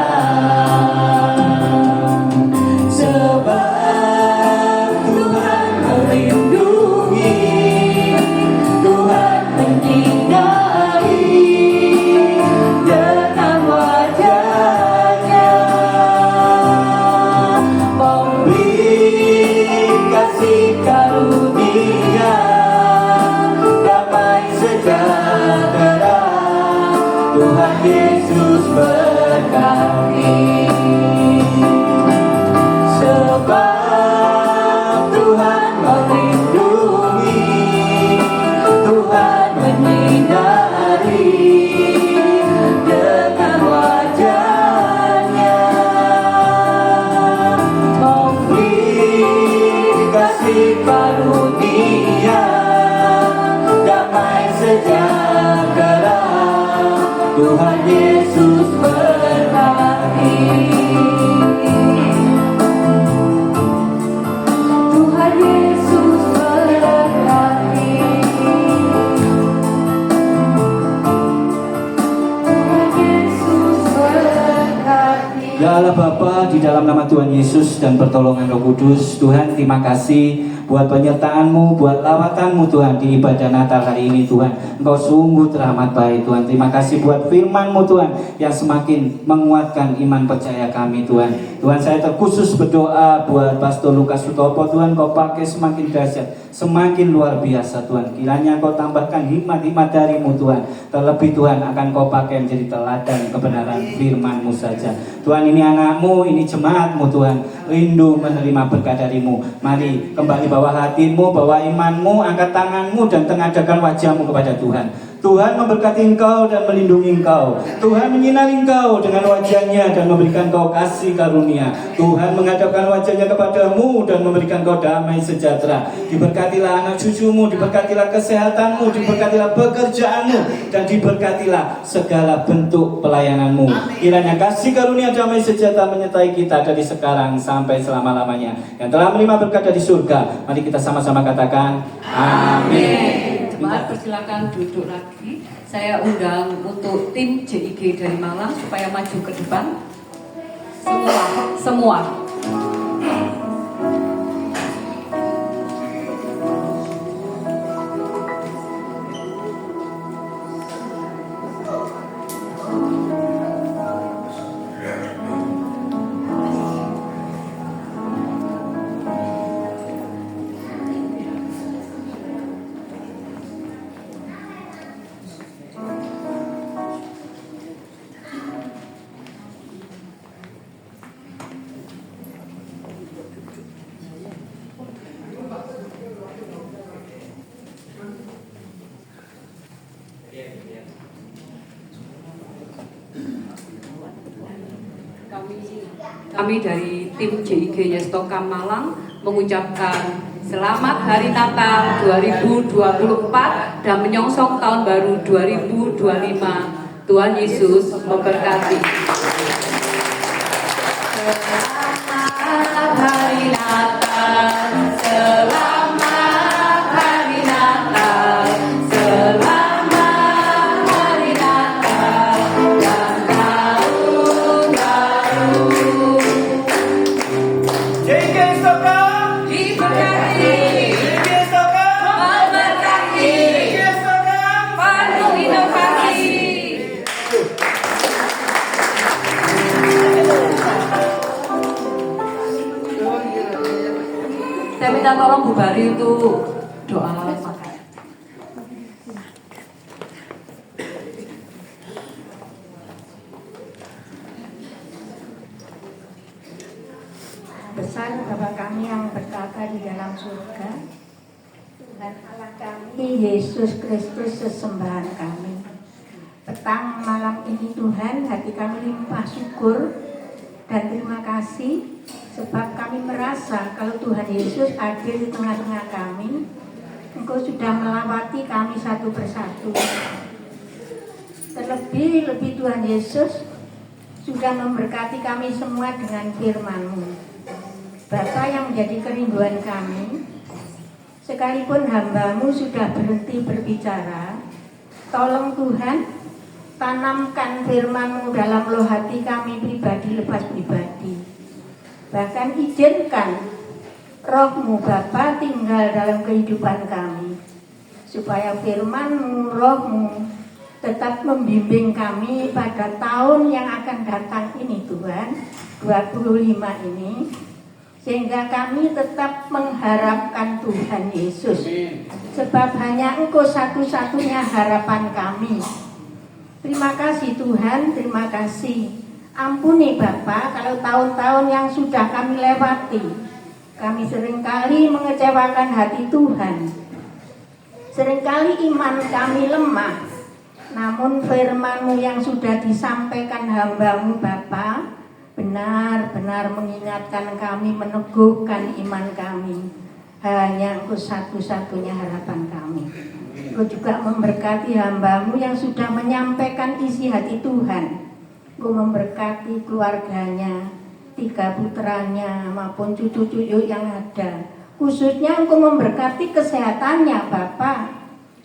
[SPEAKER 6] Sebab Tuhan melindungi, Tuhan menyinari dengan wajah-Nya, memberi kasih karunia, damai sejahtera. Tuhan Yesus berkati. Sebab Tuhan melindungi, Tuhan menyinari dengan wajah-Nya, memberi kasih karunia, damai sejahtera. Tuhan Yesus berkati. Tuhan Yesus berkati. Tuhan Yesus berkati. Ya Allah Bapa, di dalam nama Tuhan Yesus dan pertolongan Roh Kudus, Tuhan terima kasih buat penyertaan-Mu, buat lawatan-Mu Tuhan di ibadah Natal hari ini Tuhan. Engkau sungguh teramat baik Tuhan. Terima kasih buat firman-Mu Tuhan yang semakin menguatkan iman percaya kami Tuhan. Tuhan, saya terkhusus berdoa buat Pastor Lukas Sutopo Tuhan, Kau pakai semakin dahsyat, semakin luar biasa Tuhan. Kiranya Kau tambahkan hikmat-hikmat dari-Mu Tuhan. Terlebih Tuhan akan Kau pakai menjadi teladan kebenaran firman-Mu saja. Tuhan, ini anak-Mu, ini jemaat-Mu Tuhan, rindu menerima berkat dari-Mu. Mari kembali bawa hatimu, bawa imanmu, angkat tanganmu dan tengadahkan wajahmu kepada Tuhan. Tuhan memberkati engkau dan melindungi engkau. Tuhan menyinari engkau dengan wajah-Nya dan memberikan engkau kasih karunia. Tuhan menghadapkan wajah-Nya kepadamu dan memberikan engkau damai sejahtera. Diberkatilah anak cucumu, diberkatilah kesehatanmu, diberkatilah pekerjaanmu, dan diberkatilah segala bentuk pelayananmu. Kiranya kasih karunia damai sejahtera menyertai kita dari sekarang sampai selama-lamanya. Yang telah menerima berkat dari surga, mari kita sama-sama katakan amin.
[SPEAKER 1] Jemaat persilakan duduk lagi. Saya undang untuk tim JIG dari Malang supaya maju ke depan. Semua. kami dari tim JIG Yestokam Malang mengucapkan Selamat Hari Natal 2024 dan menyongsong tahun baru 2025. Tuhan Yesus memberkati. Selamat Hari Natal, selamat Hari Natal, selamat Hari Natal dan tahun baru.
[SPEAKER 8] JIG Yestokam
[SPEAKER 1] Diberkati,
[SPEAKER 8] JIG Yestokam
[SPEAKER 1] memberkati,
[SPEAKER 8] JIG Yestokam
[SPEAKER 1] penuh inovasi. Saya minta tolong Bu Bari untuk doa makan.
[SPEAKER 9] Besar Bapa kami yang berkata di dalam surga, Tuhan Allah kami, Yesus Kristus sesembahan kami. Petang malam ini Tuhan, hati kami limpah syukur dan terima kasih sebab kami merasa kalau Tuhan Yesus hadir di tengah-tengah kami. Engkau sudah melawati kami satu persatu. Terlebih-lebih Tuhan Yesus sudah memberkati kami semua dengan firman-Mu. Bapa yang menjadi kerinduan kami, sekalipun hamba-Mu sudah berhenti berbicara, tolong Tuhan, tanamkan firman-Mu dalam loh hati kami pribadi lepas pribadi. Bahkan izinkan Roh-Mu Bapa tinggal dalam kehidupan kami, supaya firman-Mu, Roh-Mu tetap membimbing kami pada tahun yang akan datang ini Tuhan, 25 ini, sehingga kami tetap mengharapkan Tuhan Yesus. Sebab hanya Engkau satu-satunya harapan kami. Terima kasih Tuhan, terima kasih. Ampuni Bapa kalau tahun-tahun yang sudah kami lewati, kami seringkali mengecewakan hati Tuhan. Seringkali iman kami lemah. Namun firman-Mu yang sudah disampaikan hamba-Mu Bapa benar-benar mengingatkan kami, meneguhkan iman kami. Hanya Engkau satu-satunya harapan kami. Engkau juga memberkati hamba-Mu yang sudah menyampaikan isi hati Tuhan. Engkau memberkati keluarganya, 3 putranya maupun cucu-cucu yang ada. Khususnya Engkau memberkati kesehatannya Bapa,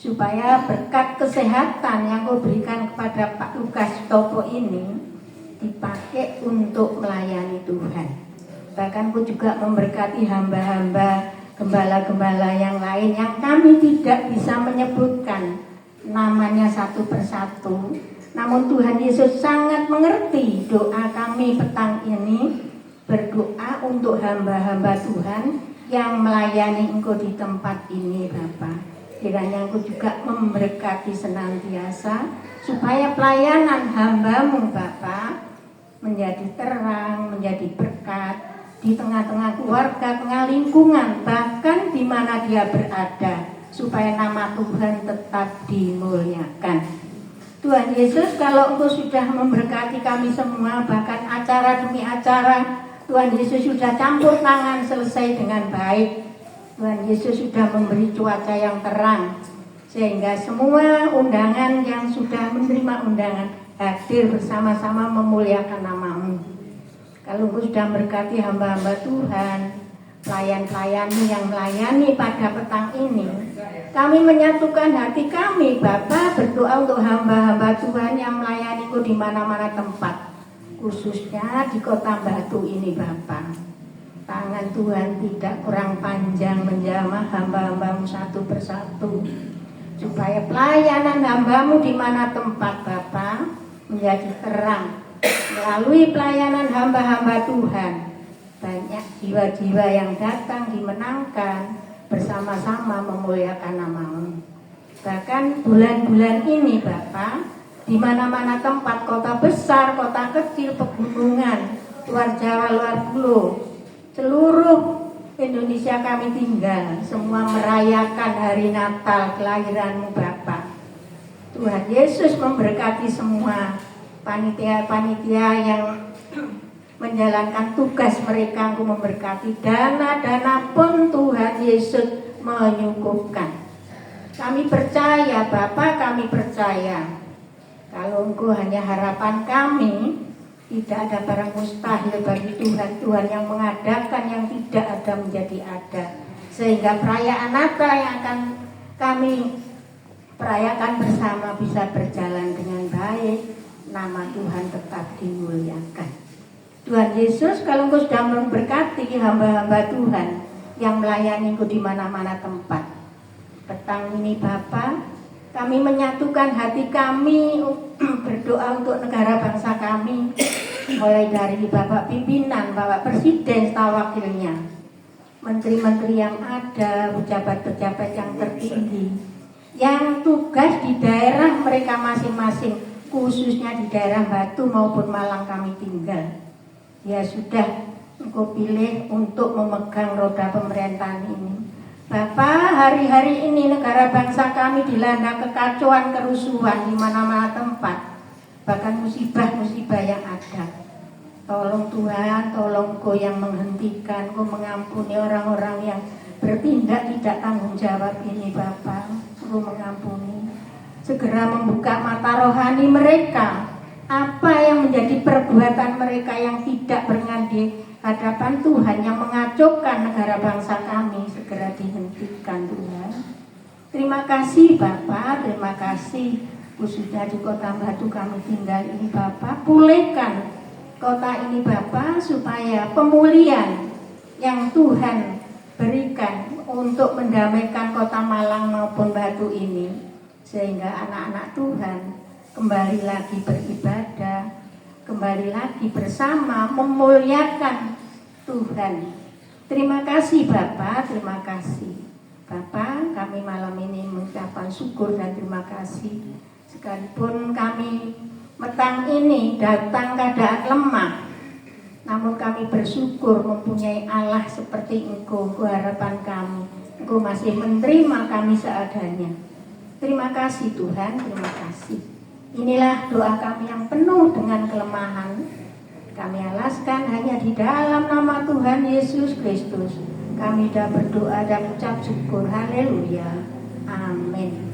[SPEAKER 9] supaya berkat kesehatan yang Engkau berikan kepada Pak Lukas Topo ini dipakai untuk melayani Tuhan. Bahkan Engkau juga memberkati hamba-hamba, gembala-gembala yang lain yang kami tidak bisa menyebutkan namanya satu persatu. Namun Tuhan Yesus sangat mengerti doa kami petang ini, berdoa untuk hamba-hamba Tuhan yang melayani Engkau di tempat ini Bapa. Kiranya Engkau juga memberkati senantiasa, supaya pelayanan hamba-Mu Bapa menjadi terang, menjadi berkat di tengah-tengah keluarga, tengah lingkungan, bahkan di mana dia berada, supaya nama Tuhan tetap dimuliakan. Tuhan Yesus, kalau Engkau sudah memberkati kami semua, bahkan acara demi acara, Tuhan Yesus sudah campur tangan selesai dengan baik. Tuhan Yesus sudah memberi cuaca yang terang, sehingga semua undangan yang sudah menerima undangan hadir bersama-sama memuliakan nama-Mu. Kalau Engkau sudah memberkati hamba-hamba Tuhan, pelayan-pelayan-Mu yang melayani pada petang ini, kami menyatukan hati kami Bapa, berdoa untuk hamba-hamba Tuhan yang melayani Engkau di mana-mana tempat, khususnya di Kota Batu ini Bapa. Tangan Tuhan tidak kurang panjang menjamah hamba-hamba-Mu satu persatu, supaya pelayanan hamba-Mu di mana tempat Bapa menjadi terang. Melalui pelayanan hamba-hamba Tuhan, banyak jiwa-jiwa yang datang dimenangkan, bersama-sama memuliakan nama-Mu. Bahkan bulan-bulan ini Bapa, di mana-mana tempat, kota besar, kota kecil, pegunungan, luar Jawa, luar pulau, seluruh Indonesia kami tinggal, semua merayakan hari Natal kelahiran-Mu Bapa. Tuhan Yesus memberkati semua panitia-panitia yang menjalankan tugas mereka. Engkau memberkati dana-dana pun Tuhan Yesus menyukupkan. Kami percaya Bapa, kami percaya kalau Engkau hanya harapan kami, tidak ada barang mustahil bagi Tuhan. Tuhan yang mengadakan yang tidak ada menjadi ada, sehingga perayaan Natal yang akan kami perayakan bersama bisa berjalan dengan baik. Nama Tuhan tetap dimuliakan. Tuhan Yesus, kalau Engkau sudah memberkati hamba-hamba Tuhan yang melayani Engkau di mana-mana tempat, petang ini Bapa, kami menyatukan hati kami berdoa untuk negara bangsa kami, mulai dari Bapak pimpinan, Bapak Presiden, staf wakilnya, menteri-menteri yang ada, pejabat-pejabat yang tertinggi, yang tugas di daerah mereka masing-masing, khususnya di daerah Batu maupun Malang kami tinggal. Ya sudah, Engkau pilih untuk memegang roda pemerintahan ini. Bapak, hari-hari ini negara bangsa kami dilanda kekacauan, kerusuhan di mana-mana tempat, bahkan musibah-musibah yang ada. Tolong Tuhan, tolong Engkau yang menghentikan, Engkau mengampuni orang-orang yang bertindak tidak tanggung jawab ini Bapak. Engkau mengampuni, segera membuka mata rohani mereka, apa yang menjadi perbuatan mereka yang tidak berkenan di hadapan Tuhan, yang mengacaukan negara bangsa kami, segera dihentikan Tuhan. Terima kasih Bapak, terima kasih khususnya di kota Batu kami tinggal ini Bapak. Pulihkan kota ini Bapak, supaya pemulihan yang Tuhan berikan untuk mendamaikan kota Malang maupun Batu ini, sehingga anak-anak Tuhan kembali lagi beribadah, kembali lagi bersama memuliakan Tuhan. Terima kasih Bapak, terima kasih Bapak. Kami malam ini mengucapkan syukur dan terima kasih. Sekalipun kami petang ini datang keadaan lemah, namun kami bersyukur mempunyai Allah seperti Engkau, harapan kami. Engkau masih menerima kami seadanya. Terima kasih Tuhan, terima kasih. Inilah doa kami yang penuh dengan kelemahan. Kami alaskan hanya di dalam nama Tuhan Yesus Kristus. Kami sudah berdoa dan ucap syukur. Haleluya. Amin.